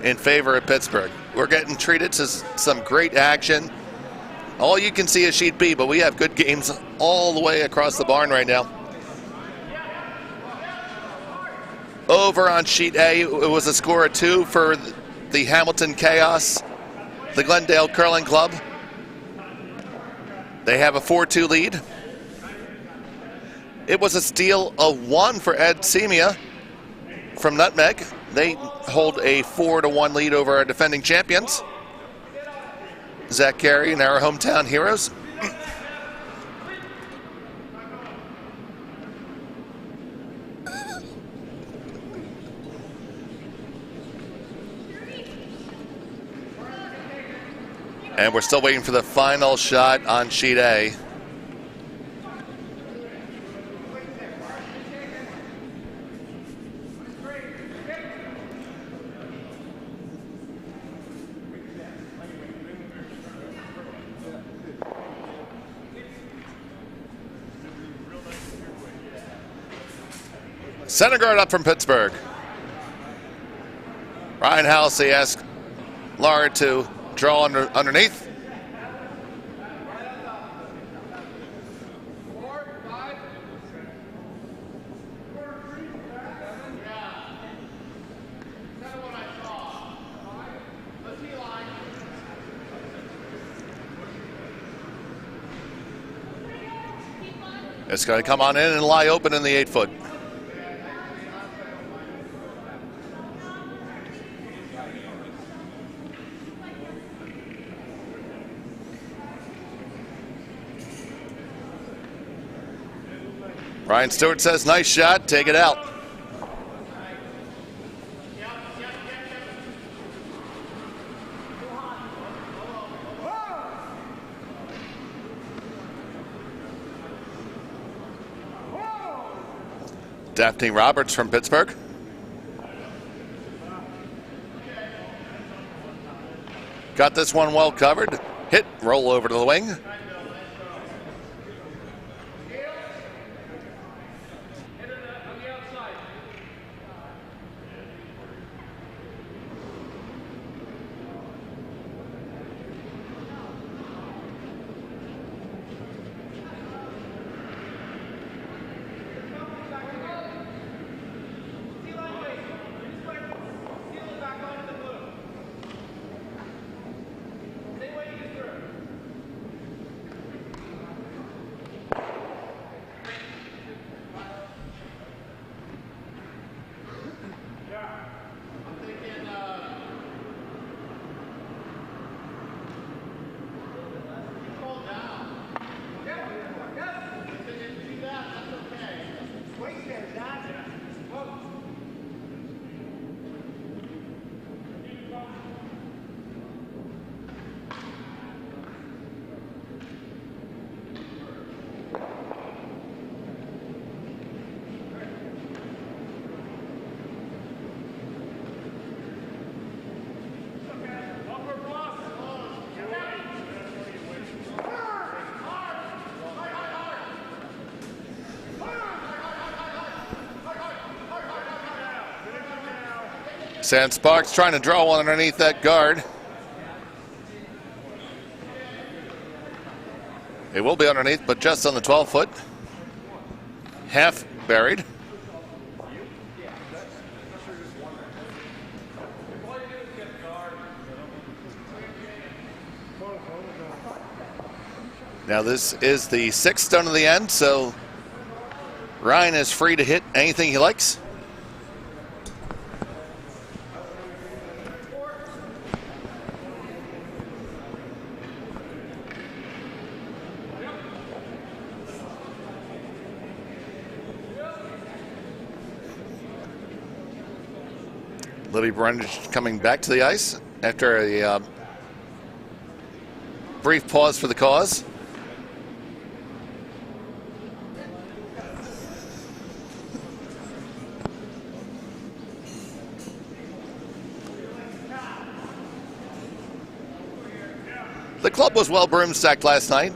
in favor of Pittsburgh. We're getting treated to some great action. All you can see is sheet B, but we have good games all the way across the barn right now. Over on sheet A, it was a score of 2 for the Hamilton Chaos, the Glendale Curling Club. They have a 4-2 lead. It was a steal of 1 for Ed Semia from Nutmeg. They hold a 4-1 lead over our defending champions, Zach Carey and our hometown heroes. And we're still waiting for the final shot on sheet A. Center guard up from Pittsburgh. Ryan Hallisey asks Laura to draw underneath. It's going to come on in and lie open in the 8-foot. Ryan Stuart says, nice shot, take it out. Daphne Roberts from Pittsburgh. Got this one well covered. Hit, roll over to the wing. Sam Sparks trying to draw one underneath that guard. It will be underneath, but just on the 12-foot. Half buried. Now this is the 6th stone of the end, so Ryan is free to hit anything he likes. Libby Brundage coming back to the ice after a brief pause for the cause. The club was well broomstacked last night.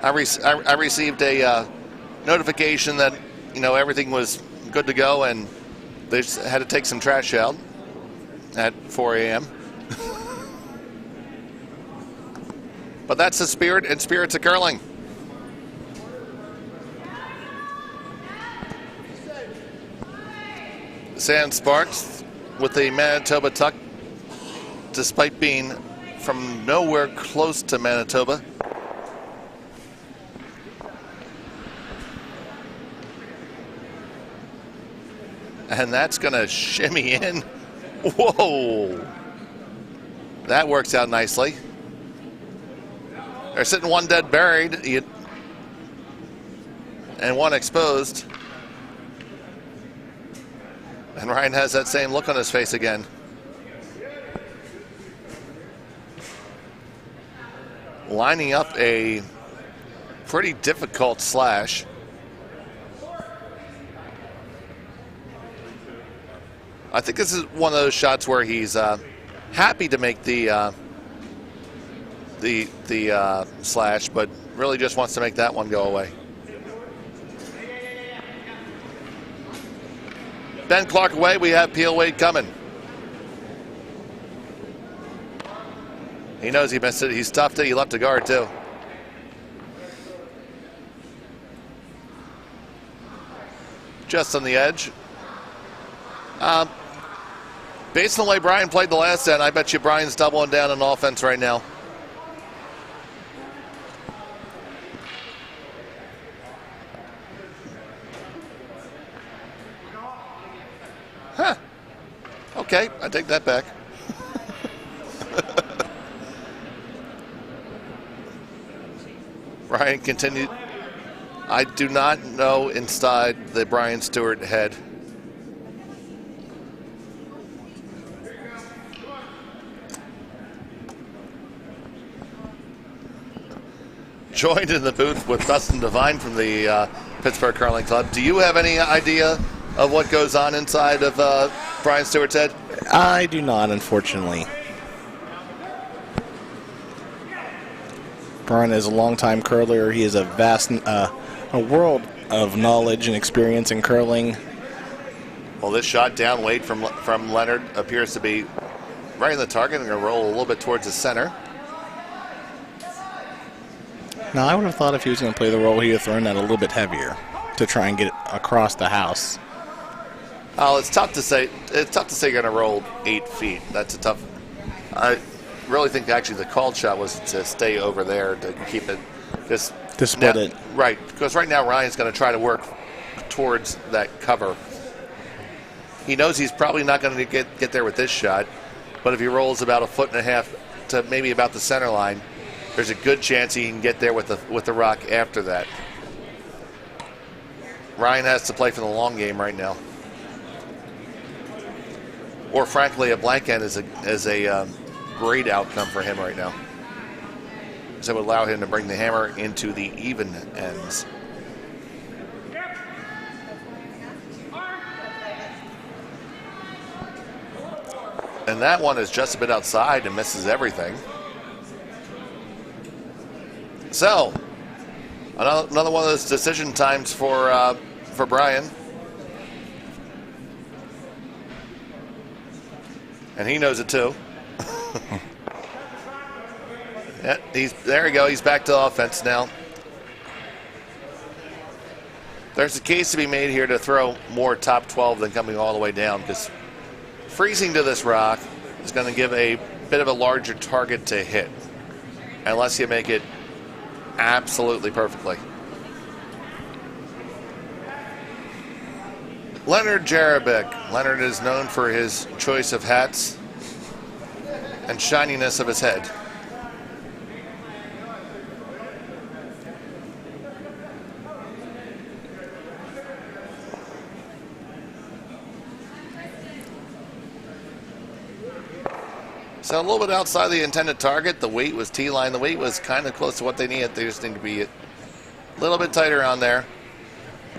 I received a notification that everything was good to go, and they just had to take some trash out at 4 a.m. But that's the spirit and spirits of curling. Sam Sparks with the Manitoba tuck, despite being from nowhere close to Manitoba. And that's going to shimmy in. Whoa. That works out nicely. They're sitting one dead buried and one exposed. And Ryan has that same look on his face again. lining up a pretty difficult slash. I think this is one of those shots where he's happy to make the slash, but really just wants to make that one go away. Ben Clark away. We have Peel Wade coming. He knows he missed it. He stuffed it. He left a guard too. Just on the edge. Based on the way Brian played the last end, I bet you Brian's doubling down on offense right now. Huh. Okay, I take that back. Brian continued. I do not know inside the Brian Stuart head. Joined in the booth with Dustin Devine from the Pittsburgh Curling Club. Do you have any idea of what goes on inside of Brian Stewart's head? I do not, unfortunately. Brian is a longtime curler. He has a vast, a world of knowledge and experience in curling. Well, this shot down weight from Leonard appears to be right in the target and going to roll a little bit towards the center. Now, I would have thought if he was going to play the roll, he would have thrown that a little bit heavier to try and get it across the house. Oh, it's tough to say. It's tough to say you're going to roll 8 feet. That's a tough. I really think actually the called shot was to stay over there to keep it. Just to split it. Right, because right now Ryan's going to try to work towards that cover. He knows he's probably not going to get there with this shot, but if he rolls about 1.5 feet to maybe about the center line, there's a good chance he can get there with the rock after that. Ryan has to play for the long game right now. Or frankly, a blank end is a great outcome for him right now. So it would allow him to bring the hammer into the even ends. And that one is just a bit outside and misses everything. So, another one of those decision times for Brian. And he knows it too. Yeah, there we go. He's back to offense now. There's a case to be made here to throw more top 12 than coming all the way down, because freezing to this rock is going to give a bit of a larger target to hit, unless you make it absolutely perfectly. Leonard Jarabek. Leonard is known for his choice of hats and shininess of his head. So a little bit outside the intended target. The weight was T-line. The weight was kind of close to what they needed. They just need to be a little bit tighter on there.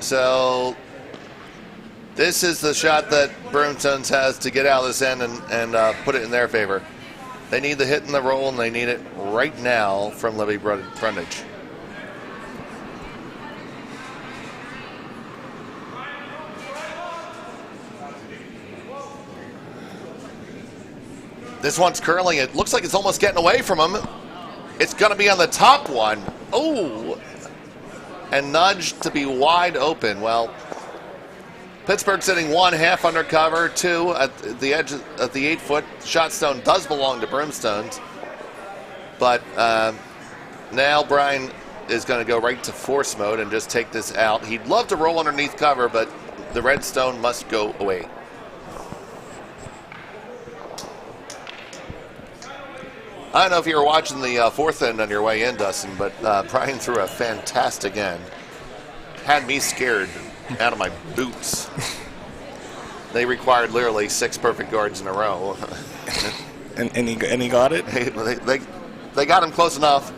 So this is the shot that Broomstones has to get out of this end and put it in their favor. They need the hit and the roll, and they need it right now from Libby Brundage. This one's curling. It looks like it's almost getting away from him. It's going to be on the top one. Oh, and nudged to be wide open. Well, Pittsburgh sitting 1 half under cover, 2 at the edge of the 8-foot. Shot stone does belong to Brimstones. But now Brian is going to go right to force mode and just take this out. He'd love to roll underneath cover, but the red stone must go away. I don't know if you were watching the fourth end on your way in, Dustin, but Brian threw a fantastic end. Had me scared out of my boots. They required literally 6 perfect guards in a row. and he got it? They got him close enough.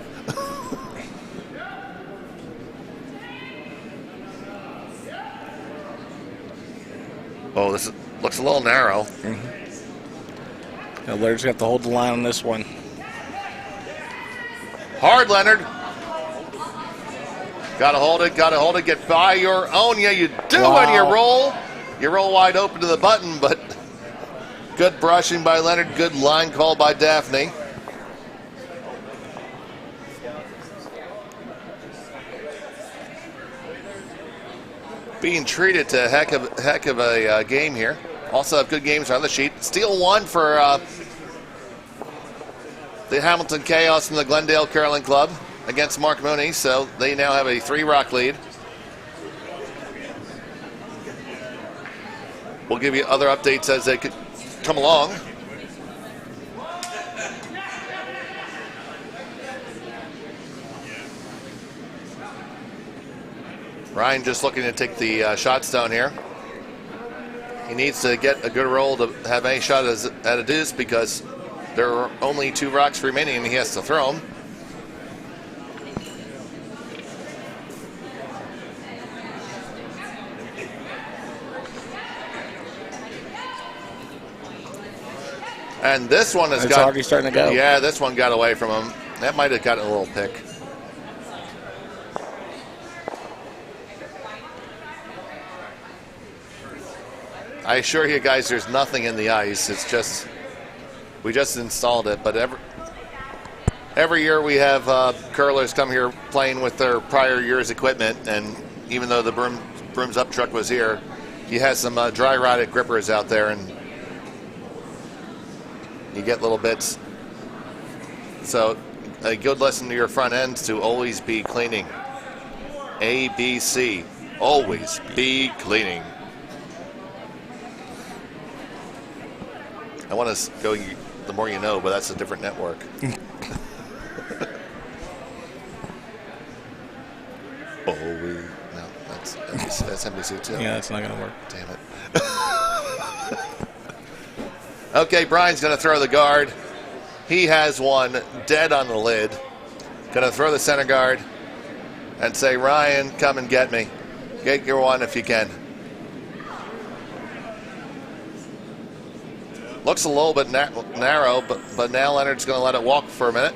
Oh, this looks a little narrow. Now Leonard's going to have to hold the line on this one. Hard, Leonard. Gotta hold it, get by your own. Yeah, you do when you roll. You roll wide open to the button, but good brushing by Leonard, good line call by Daphne. Being treated to a heck of a game here. Also have good games on the sheet. Steal one for the Hamilton Chaos from the Glendale Curling Club against Mark Mooney, so they now have a 3-rock lead. We'll give you other updates as they could come along. Ryan just looking to take the shot stone here. He needs to get a good roll to have any shot at a deuce because there are only 2 rocks remaining and he has to throw them. And this one has got... already starting to go. Yeah, this one got away from him. That might have gotten a little pick. I assure you guys there's nothing in the ice. It's just... We just installed it, but every year we have curlers come here playing with their prior year's equipment, and even though the Brooms Up truck was here, he has some dry rotted grippers out there, and you get little bits. So a good lesson to your front ends to always be cleaning. ABC, always be cleaning. I want to go the more you know, but that's a different network. No, that's NBC too. Yeah, that's not going to work. Damn it. Okay, Brian's going to throw the guard. He has one dead on the lid. Going to throw the center guard and say, Ryan, come and get me. Get your one if you can. Looks a little bit narrow, but now Leonard's going to let it walk for a minute.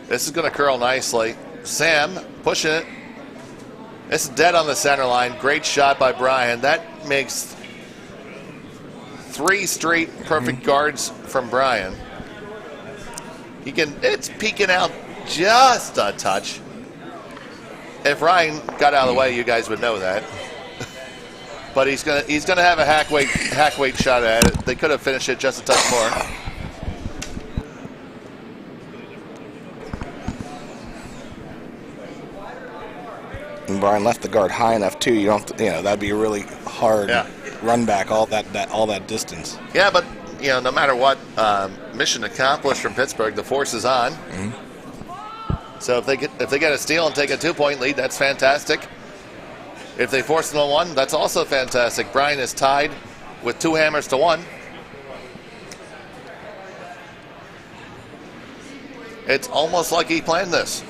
This is going to curl nicely. Sam pushing it. This is dead on the center line. Great shot by Brian. That makes 3 straight perfect guards from Brian. It's peeking out just a touch. If Ryan got out of the way, you guys would know that. But he's gonna have a hack weight shot at it. They could have finished it just a touch more. And Brian left the guard high enough too. You don't, that'd be a really hard run back all that distance. Yeah, but no matter what, mission accomplished from Pittsburgh. The force is on. Mm-hmm. So if they get a steal and take a 2-point lead, that's fantastic. If they force them on one, that's also fantastic. Brian is tied with 2 hammers to 1. It's almost like he planned this.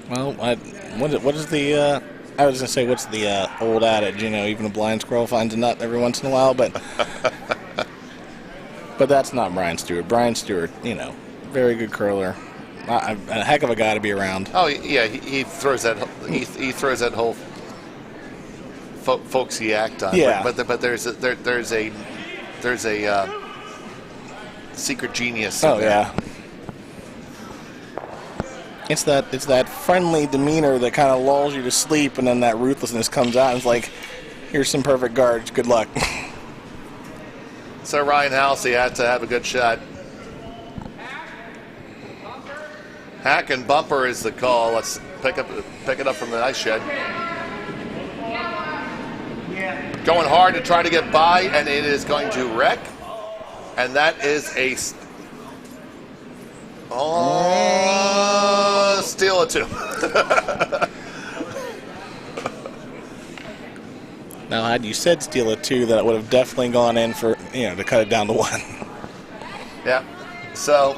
Well, what is the? I was gonna say, what's the old adage? Even a blind squirrel finds a nut every once in a while, but but that's not Brian Stewart. Brian Stewart, very good curler. A heck of a guy to be around. Oh yeah, he throws that. He throws that whole folksy act on. Yeah. But there's a secret genius. Oh yeah. It's that friendly demeanor that kind of lulls you to sleep, and then that ruthlessness comes out, and it's like, here's some perfect guards. Good luck. So Ryan Hallisey had to have a good shot. Hack and bumper is the call. Let's pick it up from the ice shed. Going hard to try to get by, and it is going to wreck. And that is a steal it 2. Now, had you said steal it 2, that would have definitely gone in for to cut it down to 1. Yeah. So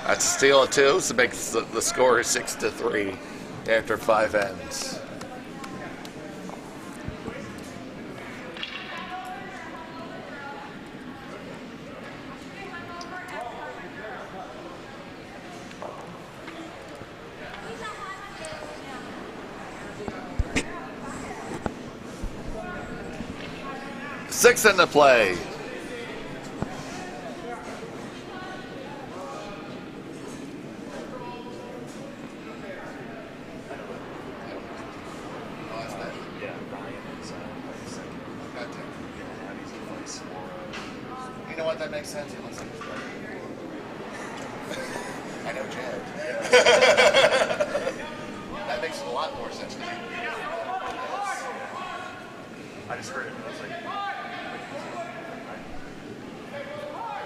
That's a steal of 2, so makes the score 6-3 after 5 ends. Six into play. You know what? That makes sense. I know Chad. That makes a lot more sense to me. I just heard it. I was like,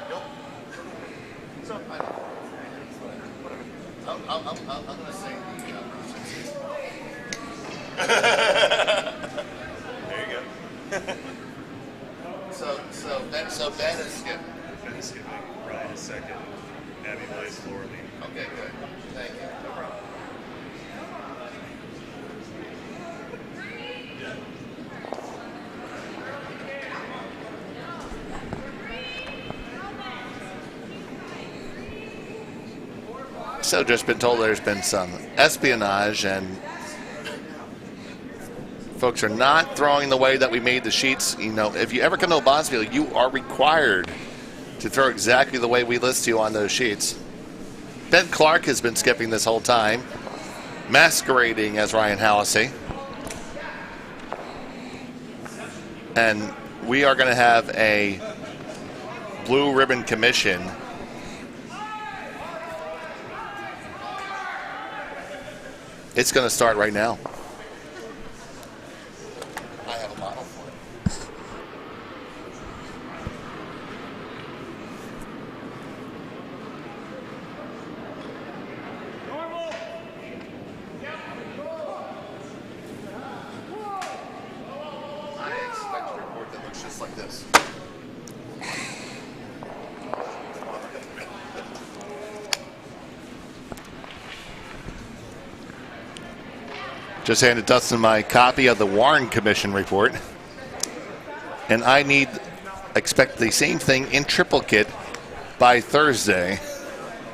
Nope. so I I'm going to say there you go. So Ben is skipping. Ben is skipping. Ryan is second. Abby plays Laura leading. Okay, good. Thank you. No problem. So just been told there's been some espionage and folks are not throwing the way that we made the sheets. You know, if you ever come to Bonsfield, you are required to throw exactly the way we list you on those sheets. Ben Clark has been skipping this whole time, masquerading as Ryan Hallisey. And we are going to have a blue ribbon commission. It's going to start right now. I have a model for it. I expect a report that looks just like this. Just handed Dustin my copy of the Warren Commission report. And I expect the same thing in triplicate by Thursday.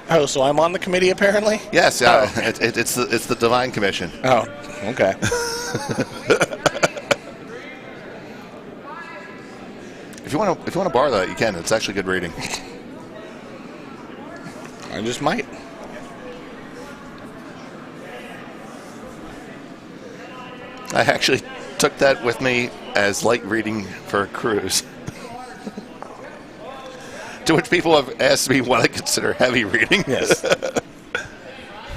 Oh, so I'm on the committee apparently? Yes, it's the Divine Commission. Oh, okay. If you want to borrow that, you can. It's actually good reading. I just might. I actually took that with me as light reading for a cruise. To which people have asked me what I consider heavy reading. Yes.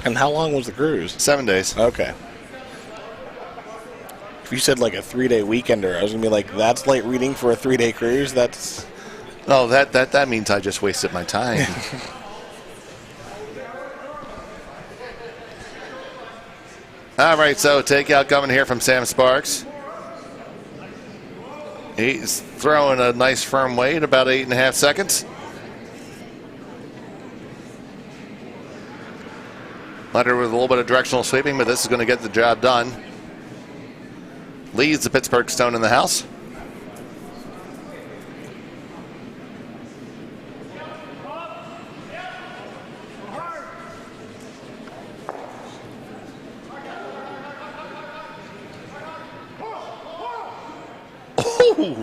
And how long was the cruise? 7 days. Okay. If you said like a 3-day weekender, I was going to be like, that's light reading for a 3-day cruise? That's... No, that means I just wasted my time. All right, so takeout coming here from Sam Sparks. He's throwing a nice firm weight, about 8.5 seconds. Letter with a little bit of directional sweeping, but this is going to get the job done. Leads the Pittsburgh Stone in the house.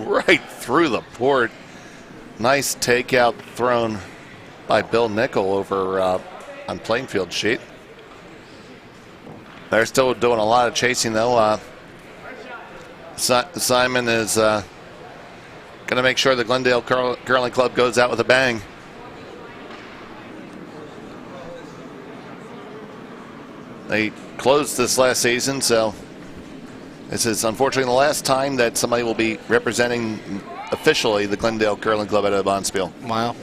Right through the port. Nice takeout thrown by Bill Nickel over on Plainfield sheet. They're still doing a lot of chasing though. Simon is going to make sure the Glendale Curling Club goes out with a bang. They closed this last season, so this is unfortunately the last time that somebody will be representing officially the Glendale Curling Club out of Bonspiel. Wow.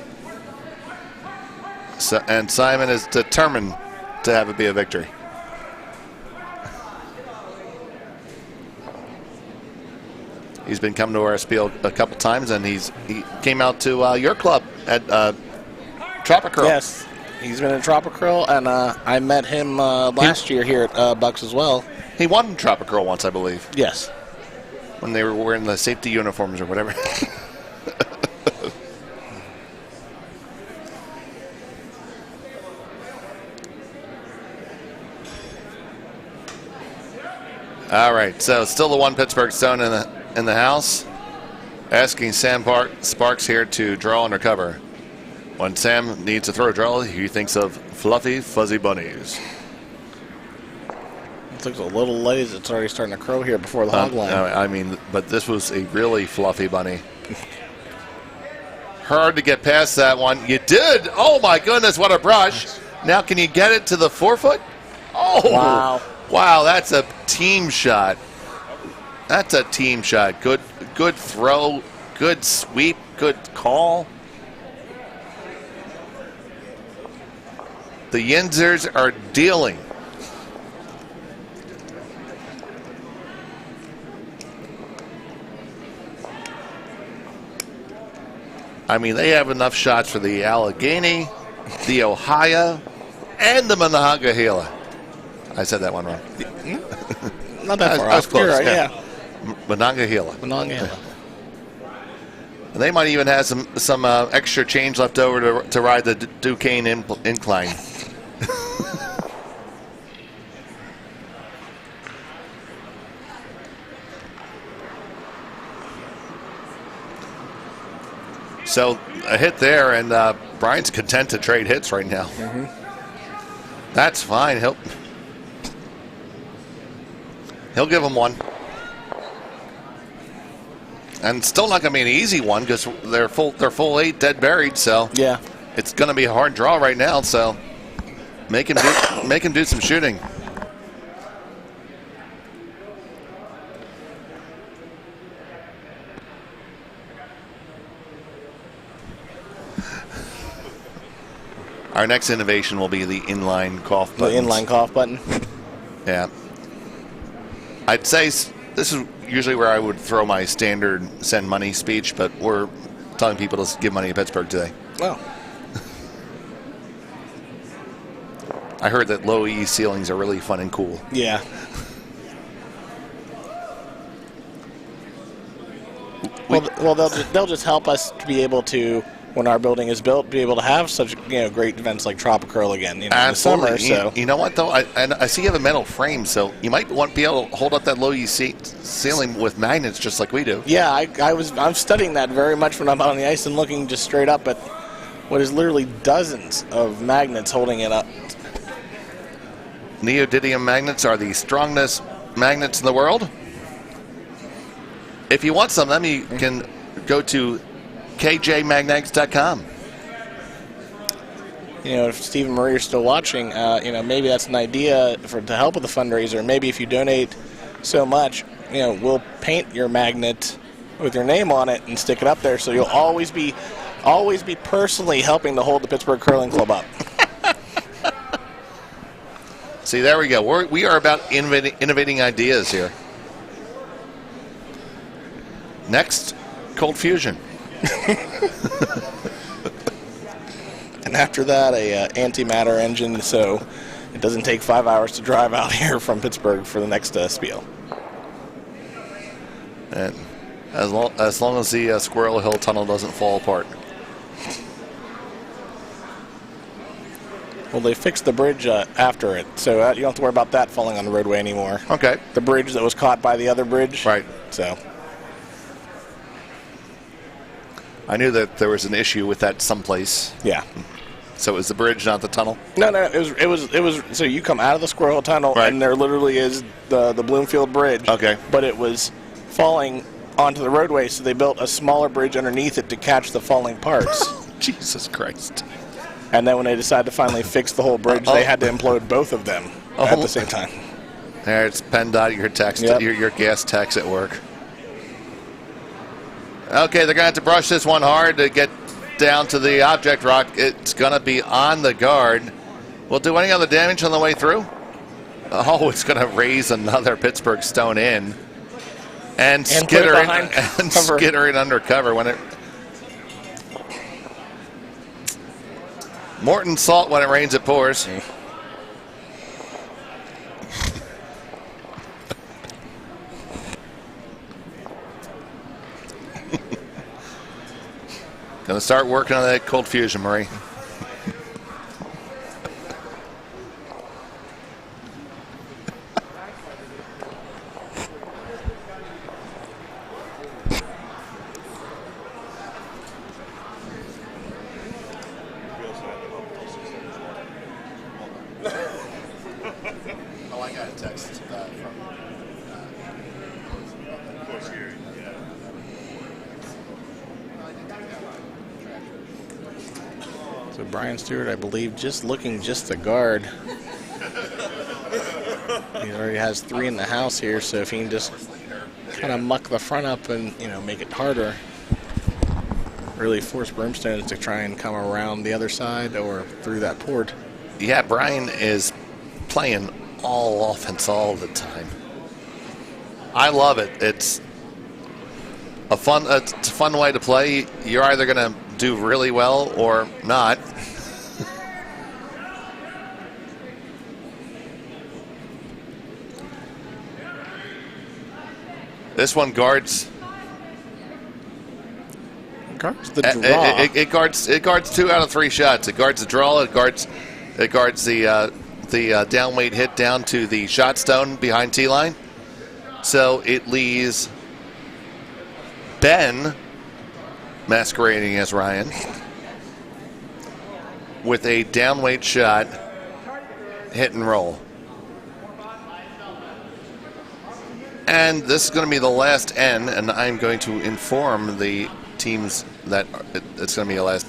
So, and Simon is determined to have it be a victory. He's been coming to our spiel a couple times, and he came out to your club at Tropical. Yes, he's been in Tropical, and I met him last year here at Bucks as well. He won Tropical once, I believe. Yes. When they were wearing the safety uniforms or whatever. All right, so still the one Pittsburgh Stone in the house. Asking Sam Sparks here to draw and recover. When Sam needs to throw a draw, he thinks of fluffy, fuzzy bunnies. It looks a little late as it's already starting to crow here before the hog line. I mean, but this was a really fluffy bunny. Hard to get past that one. You did! Oh my goodness, what a brush. Now can you get it to the forefoot? Oh! Wow. Wow, that's a team shot. That's a team shot. Good throw, good sweep, good call. The Yinzers are dealing. I mean, they have enough shots for the Allegheny, the Ohio, and the Monongahela. I said that one wrong. Not that far I was off. close. You're right, Yeah. yeah. Monongahela. Monongahela. And they might even have some extra change left over to ride the Duquesne incline. So a hit there, and Brian's content to trade hits right now. Mm-hmm. That's fine. He'll give him one. And still not going to be an easy one because they're full 8 dead buried. So yeah, it's going to be a hard draw right now. So make him do some shooting. Our next innovation will be the inline cough button. The inline cough button. Yeah. I'd say this is usually where I would throw my standard send money speech, but we're telling people to give money to Pittsburgh today. Oh. I heard that low E ceilings are really fun and cool. Yeah. Well, they'll just help us to be able to, when our building is built, be able to have such great events like Tropical again in the summer. So you know what though, I see you have a metal frame, so you might want to be able to hold up that low E ceiling with magnets just like we do. Yeah, I'm studying that very much when I'm out on the ice and looking just straight up at what is literally dozens of magnets holding it up. Neodymium magnets are the strongest magnets in the world. If you want some of them, you can go to kjmagnetics.com. If Steve and Marie are still watching, maybe that's an idea to help with the fundraiser. Maybe if you donate so much, we'll paint your magnet with your name on it and stick it up there, so you'll always be personally helping to hold the Pittsburgh Curling Club up. See, there we go. We are about innovating ideas here. Next, cold fusion. And after that, a antimatter engine, so it doesn't take 5 hours to drive out here from Pittsburgh for the next spiel. And as long as the Squirrel Hill Tunnel doesn't fall apart. Well, they fixed the bridge after it, so you don't have to worry about that falling on the roadway anymore. Okay. The bridge that was caught by the other bridge. Right. So I knew that there was an issue with that someplace. yeah. So it was the bridge, not the tunnel? No, it was. So you come out of the Squirrel Hill Tunnel, right, and there literally is the Bloomfield Bridge. Okay. But it was falling onto the roadway, so they built a smaller bridge underneath it to catch the falling parts. Jesus Christ. And then when they decided to finally fix the whole bridge, they had to implode both of them at the same time. There's PennDOT, your gas tax at work. Okay, they're going to have to brush this one hard to get down to the object rock. It's going to be on the guard. Will it do any other damage on the way through? Oh, it's going to raise another Pittsburgh Stone in. And put it skittering behind and cover. skittering under cover when it. Morton salt when it rains, it pours. Gonna start working on that cold fusion, Marie. Oh, I got a text from. Of course, Gary. Yeah. So Brian Stewart, I believe, just looking just the guard. He already has 3 in the house here, so if he can just kind of muck the front up and, you know, make it harder, really force Brimstones to try and come around the other side or through that port. Yeah, Brian is playing all offense all the time. I love it. It's a fun way to play. You're either going to do really well or not. This one guards. Guards the draw. It guards 2 out of 3 shots. It guards the draw. It guards the downweight hit down to the shot stone behind T line. So it leaves Ben masquerading as Ryan with a downweight shot, hit and roll. And this is going to be the last N, and I'm going to inform the teams that it's going to be the last.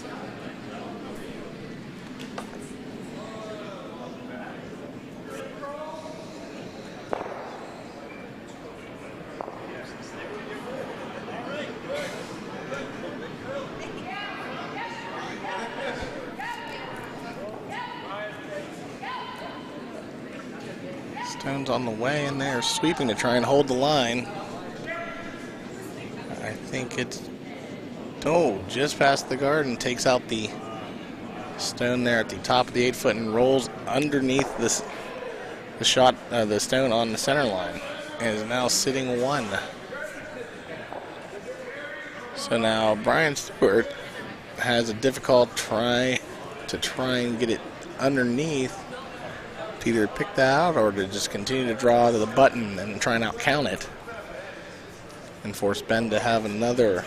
Stone's on the way, and they're sweeping to try and hold the line. I think it's just past the guard and takes out the stone there at the top of the 8-foot and rolls underneath the stone on the center line, and is now sitting 1. So now Brian Stewart has a difficult try and get it underneath to either pick that out or to just continue to draw to the button and try and out-count it and force Ben to have another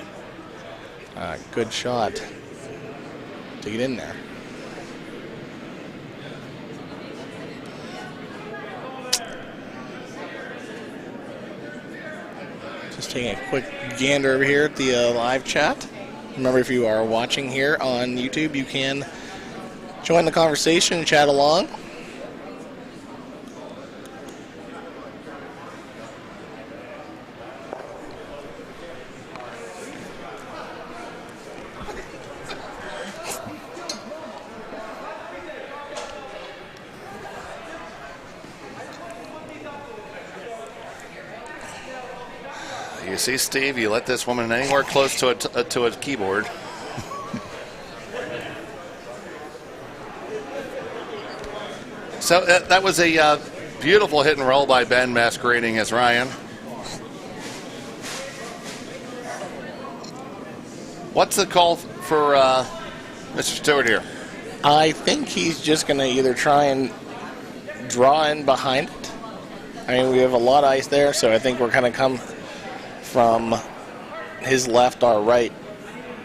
good shot to get in there. Just taking a quick gander over here at the live chat. Remember, if you are watching here on YouTube, you can join the conversation and chat along. You see, Steve, you let this woman anywhere close to a keyboard. So that was a beautiful hit and roll by Ben masquerading as Ryan. What's the call for Mr. Stewart here? I think he's just going to either try and draw in behind it. I mean, we have a lot of ice there, so I think we're going to come from his left, our right,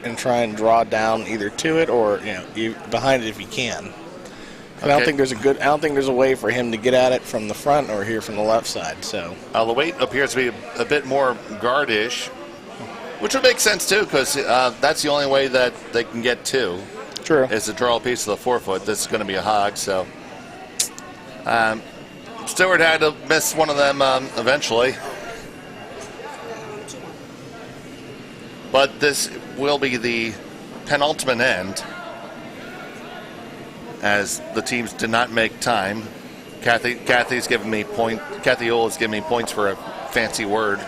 and try and draw down either to it or behind it if he can. I don't think there's a way for him to get at it from the front or here from the left side. So the weight appears to be a bit more guardish, which would make sense too, because that's the only way that they can get 2. True. Is to draw a piece of the 4-foot. This is going to be a hog, so Stewart had to miss one of them eventually. But this will be the penultimate end, as the teams did not make time. Kathy Ohl is giving me points for fancy word.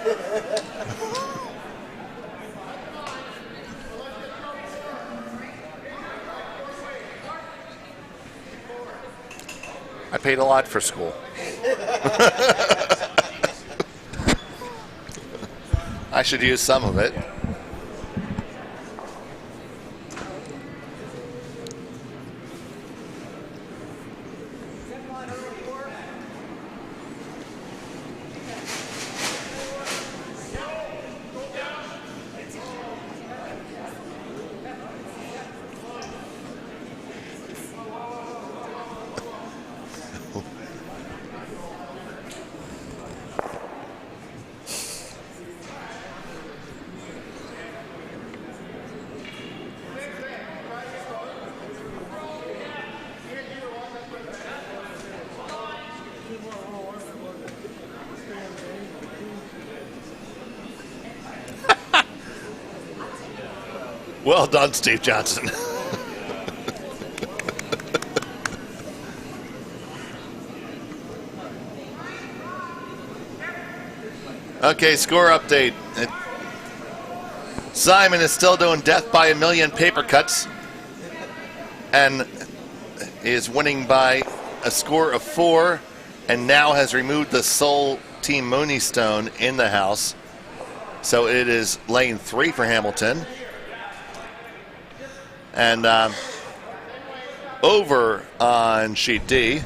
I paid a lot for school. I should use some of it. Well done, Steve Johnson. Okay, score update. Simon is still doing death by a million paper cuts and is winning by a score of 4 and now has removed the sole Team Mooney Stone in the house. So it is lane 3 for Hamilton. And over on sheet D,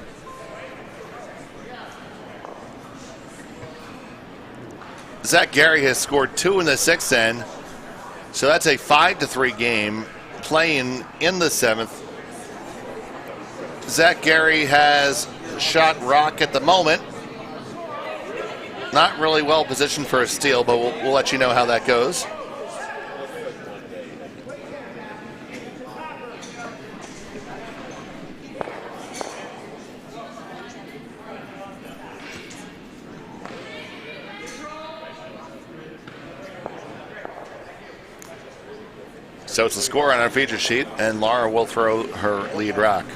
Zach Gary has scored 2 in the 6th end, so that's a 5-3 game. Playing in the 7th, Zach Gary has shot rock at the moment. Not really well positioned for a steal, but we'll let you know how that goes. So it's the score on our feature sheet, and Laura will throw her lead rock.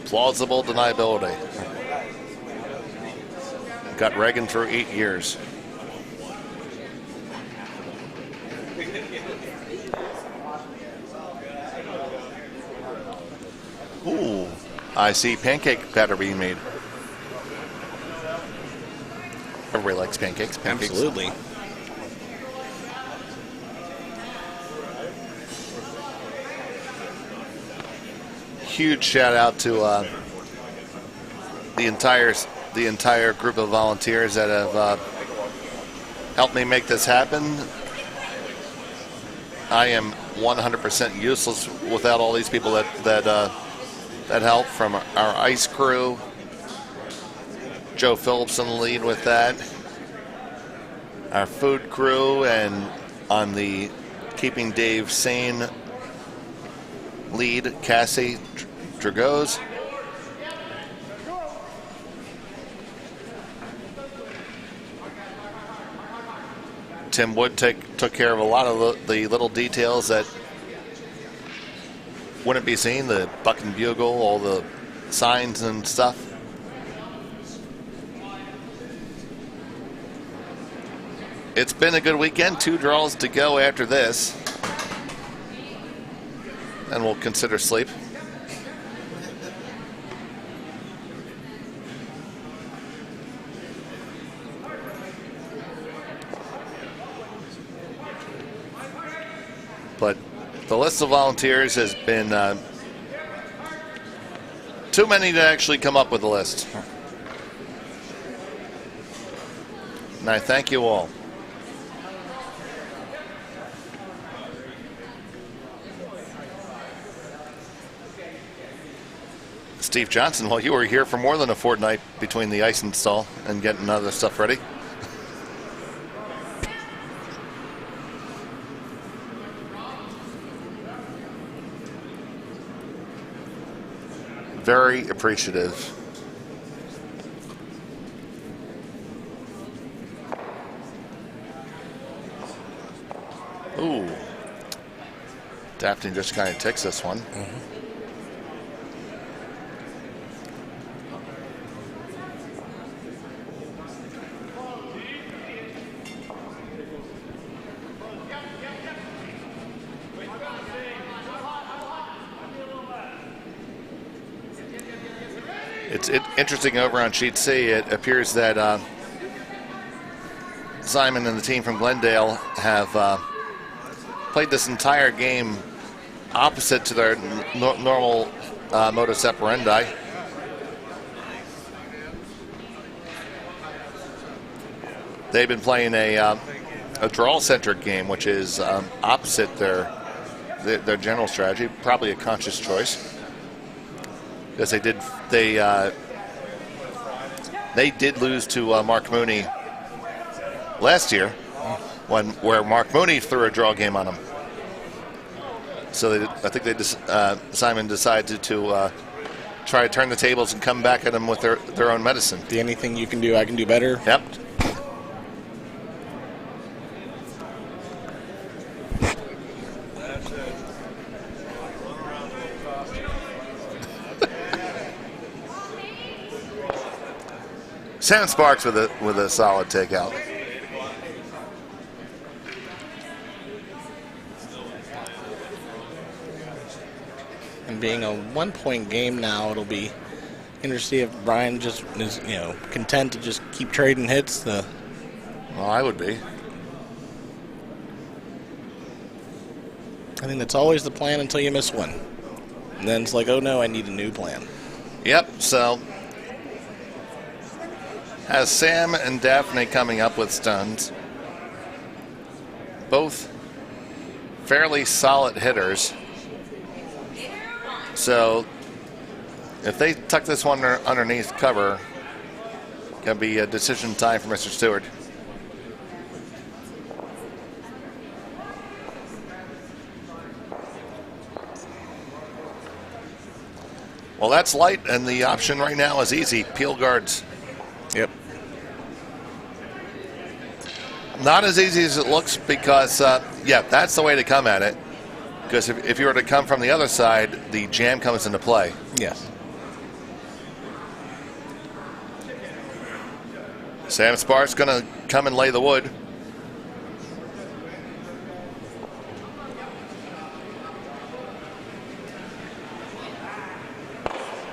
Plausible deniability. Got Reagan through 8 years. Ooh, I see pancake batter being made. Everybody likes pancakes. Absolutely. Huge shout out to the entire group of volunteers that have helped me make this happen. I am 100% useless without all these people that help, from our ice crew. Joe Phillips in the lead with that. Our food crew, and on the Keeping Dave Sane lead, Cassie Dragos. Tim Wood took care of a lot of the little details that wouldn't be seen, the Buckin Bugle, all the signs and stuff. It's been a good weekend. 2 draws to go after this. And we'll consider sleep. But the list of volunteers has been too many to actually come up with a list. And I thank you all. Steve Johnson, well, you were here for more than a fortnight between the ice install and getting other stuff ready. Very appreciative. Ooh. Daphne just kind of ticks this one. It's interesting over on sheet C. It appears that Simon and the team from Glendale have played this entire game opposite to their normal modus operandi. They've been playing a draw-centric game, which is opposite their general strategy. Probably a conscious choice, because they did lose to Mark Mooney last year, where Mark Mooney threw a draw game on them. So I think Simon decided to try to turn the tables and come back at them with their own medicine. Anything you can do, I can do better. Yep. Sam Sparks with a solid takeout. And being a 1-point game now, it'll be interesting to see if Brian just is, content to just keep trading hits. Well, I would be. I think that's always the plan until you miss one. And then it's like, oh no, I need a new plan. Yep, so has Sam and Daphne coming up with stones. Both fairly solid hitters. So if they tuck this one underneath cover, going to be a decision time for Mr. Stuart. Well, that's light, and the option right now is easy. Peel guards. Yep. Not as easy as it looks because, yeah, that's the way to come at it. Because if you were to come from the other side, the jam comes into play. Yes. Sam Sparks going to come and lay the wood.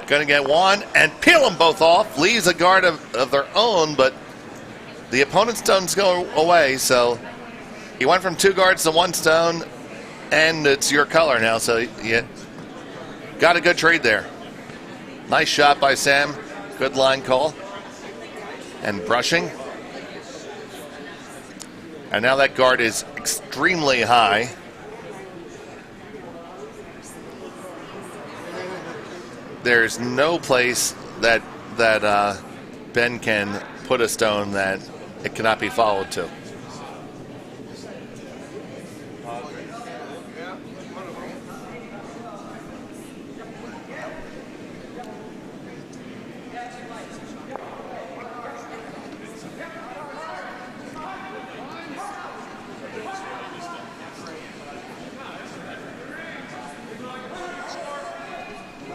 Going to get one and peel them both off. Leaves a guard of their own, but the opponent's stones go away. So he went from 2 guards to 1 stone, and it's your color now. So you got a good trade there. Nice shot by Sam. Good line call. And brushing. And now that guard is extremely high. There's no place that Ben can put a stone that it cannot be followed to.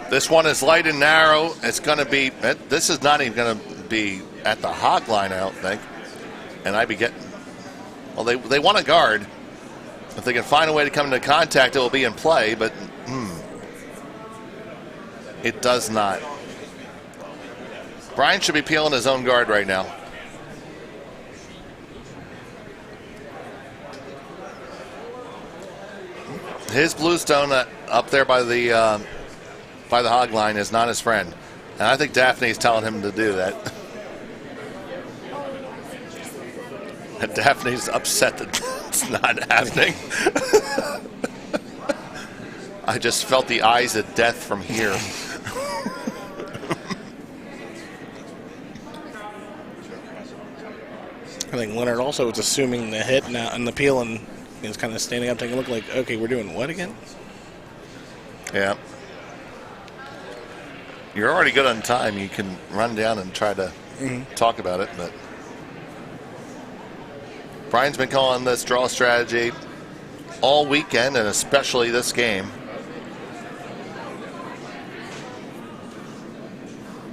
This one is light and narrow. It's going to be, this is not even going to be at the hog line, I don't think. And I'd be getting, well, they want a guard. If they can find a way to come into contact, it will be in play, but it does not. Brian should be peeling his own guard right now. His blue stone up there by the hog line is not his friend. And I think Daphne's telling him to do that. And Daphne's upset that it's not happening. I just felt the eyes of death from here. I think Leonard also was assuming the hit now and the peel, and is kind of standing up taking a look like, okay, we're doing what again? Yeah. You're already good on time. You can run down and try to talk about it, but Brian's been calling this draw strategy all weekend, and especially this game.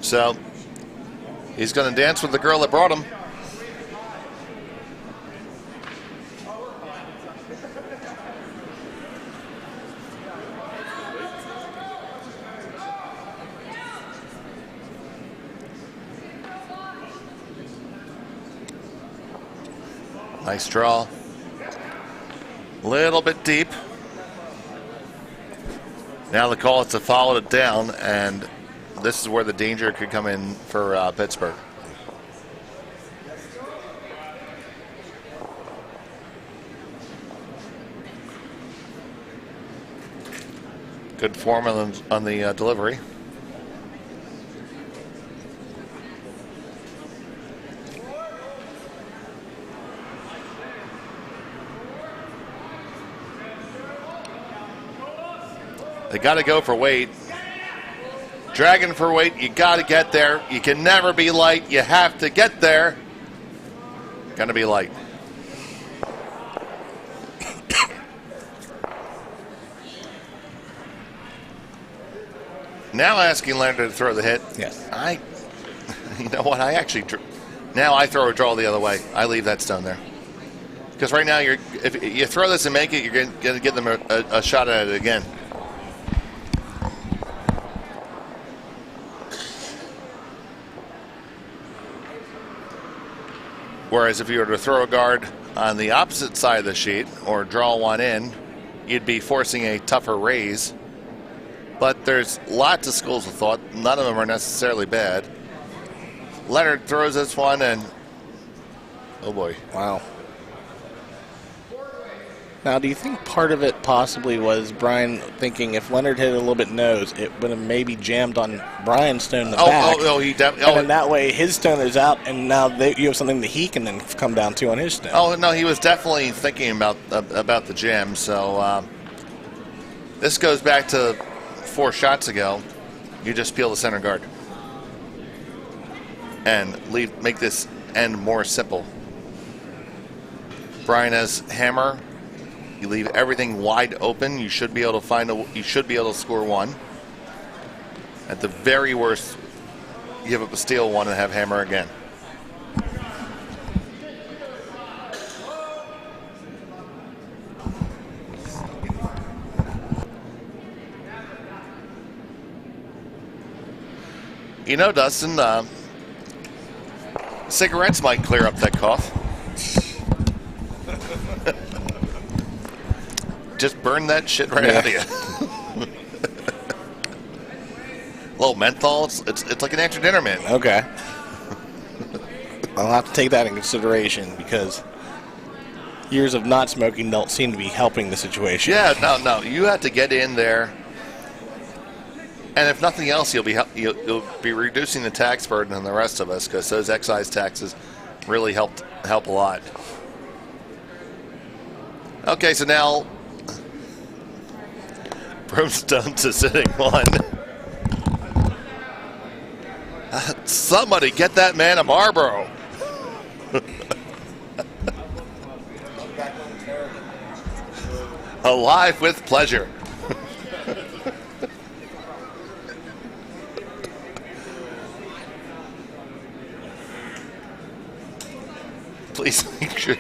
So he's going to dance with the girl that brought him. Nice draw. Little bit deep. Now the call is to follow it down, and this is where the danger could come in for Pittsburgh. Good form on the delivery. They got to go for weight. Dragging for weight, you got to get there. You can never be light. You have to get there. Gonna be light. Now asking Leonard to throw the hit. Yes. You know what? Now I throw a draw the other way. I leave that stone there. Because right now, if you throw this and make it, you're going to get them a shot at it again. Whereas if you were to throw a guard on the opposite side of the sheet or draw one in, you'd be forcing a tougher raise. But there's lots of schools of thought. None of them are necessarily bad. Leonard throws this one, and oh boy. Wow. Now, do you think part of it possibly was Brian thinking if Leonard hit it a little bit nose, it would have maybe jammed on Brian's stone in the back? He definitely. And then that way his stone is out, and now you have something that he can then come down to on his stone. Oh, no, he was definitely thinking about the jam. So this goes back to 4 shots ago. You just peel the center guard and make this end more simple. Brian has hammer. You leave everything wide open. You should be able to you should be able to score one. At the very worst, you give up a steal one and have hammer again. You know, Dustin, cigarettes might clear up that cough. Just burn that shit right out of you. A little menthol. It's like an after dinner mint. Okay. I'll have to take that in consideration because years of not smoking don't seem to be helping the situation. Yeah, no. You have to get in there, and if nothing else, you'll be reducing the tax burden on the rest of us because those excise taxes really help a lot. Okay, so now Brimstone to sitting one. Somebody get that man a Marlboro. Alive with pleasure. Please make sure.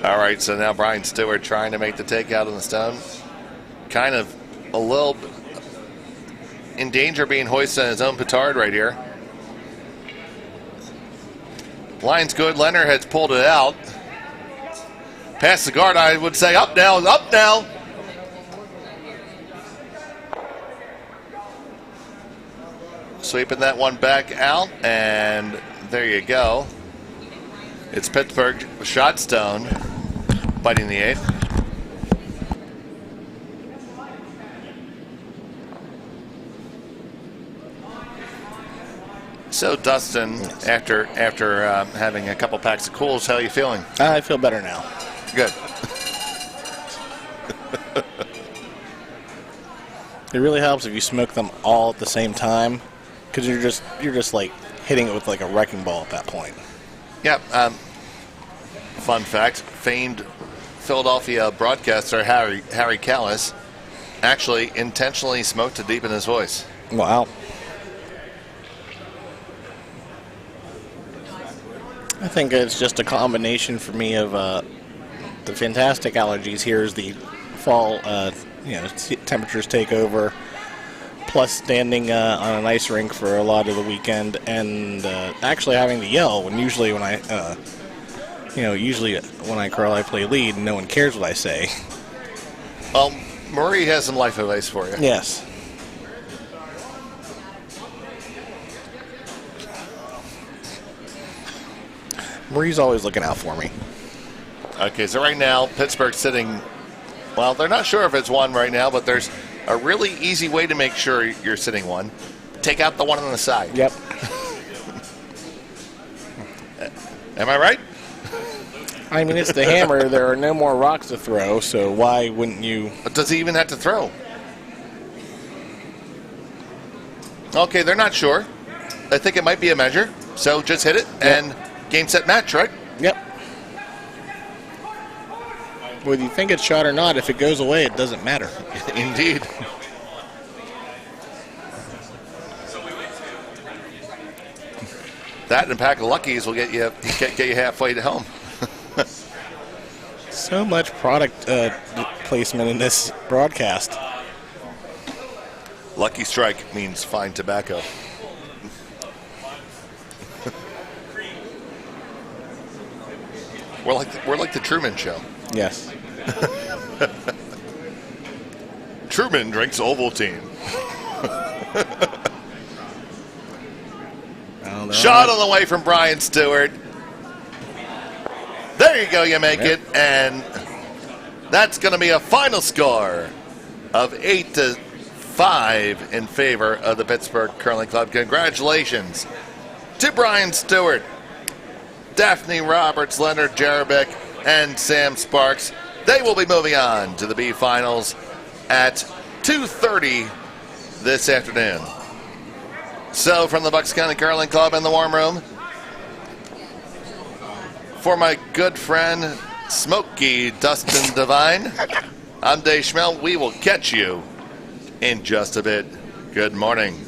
All right, so now Brian Stuart trying to make the takeout on the stone. Kind of a little in danger of being hoisted on his own petard right here. Line's good. Leonard has pulled it out. Past the guard, I would say up now, up now. Sweeping that one back out, and there you go. It's Pittsburgh shot stone, biting the 8th. So, Dustin, after having a couple packs of cools, how are you feeling? I feel better now. Good. It really helps if you smoke them all at the same time, because you're just like hitting it with like a wrecking ball at that point. Yeah. Fun fact: famed Philadelphia broadcaster Harry Callis actually intentionally smoked to deepen his voice. Wow. I think it's just a combination for me of the fantastic allergies. Here's the fall temperatures take over. Plus standing on an ice rink for a lot of the weekend, and actually having to yell when usually when I curl I play lead and no one cares what I say. Well, Marie has some life advice for you. Yes. Marie's always looking out for me. Okay, so right now Pittsburgh's sitting. Well, they're not sure if it's one right now, but there's a really easy way to make sure you're sitting one. Take out the one on the side. Yep. Am I right? I mean, it's the hammer. There are no more rocks to throw, so why wouldn't you? But does he even have to throw? Okay, they're not sure. I think it might be a measure. So just hit it and game, set, match, right? Yep. Whether you think it's shot or not, if it goes away, it doesn't matter. Indeed. That and a pack of Luckies will get you halfway to home. So much product placement in this broadcast. Lucky Strike means fine tobacco. We're like the Truman Show. Yes. Truman drinks Ovaltine. Shot on the way from Brian Stuart. There you go, you make it. And that's going to be a final score of 8-5 in favor of the Pittsburgh Curling Club. Congratulations to Brian Stuart, Daphne Roberts, Leonard Jerebick, and Sam Sparks. They will be moving on to the B finals at 2:30 this afternoon. So from the Bucks County Curling Club in the warm room, for my good friend Smokey Dustin Devine, I'm Dave Schmel. We will catch you in just a bit. Good morning.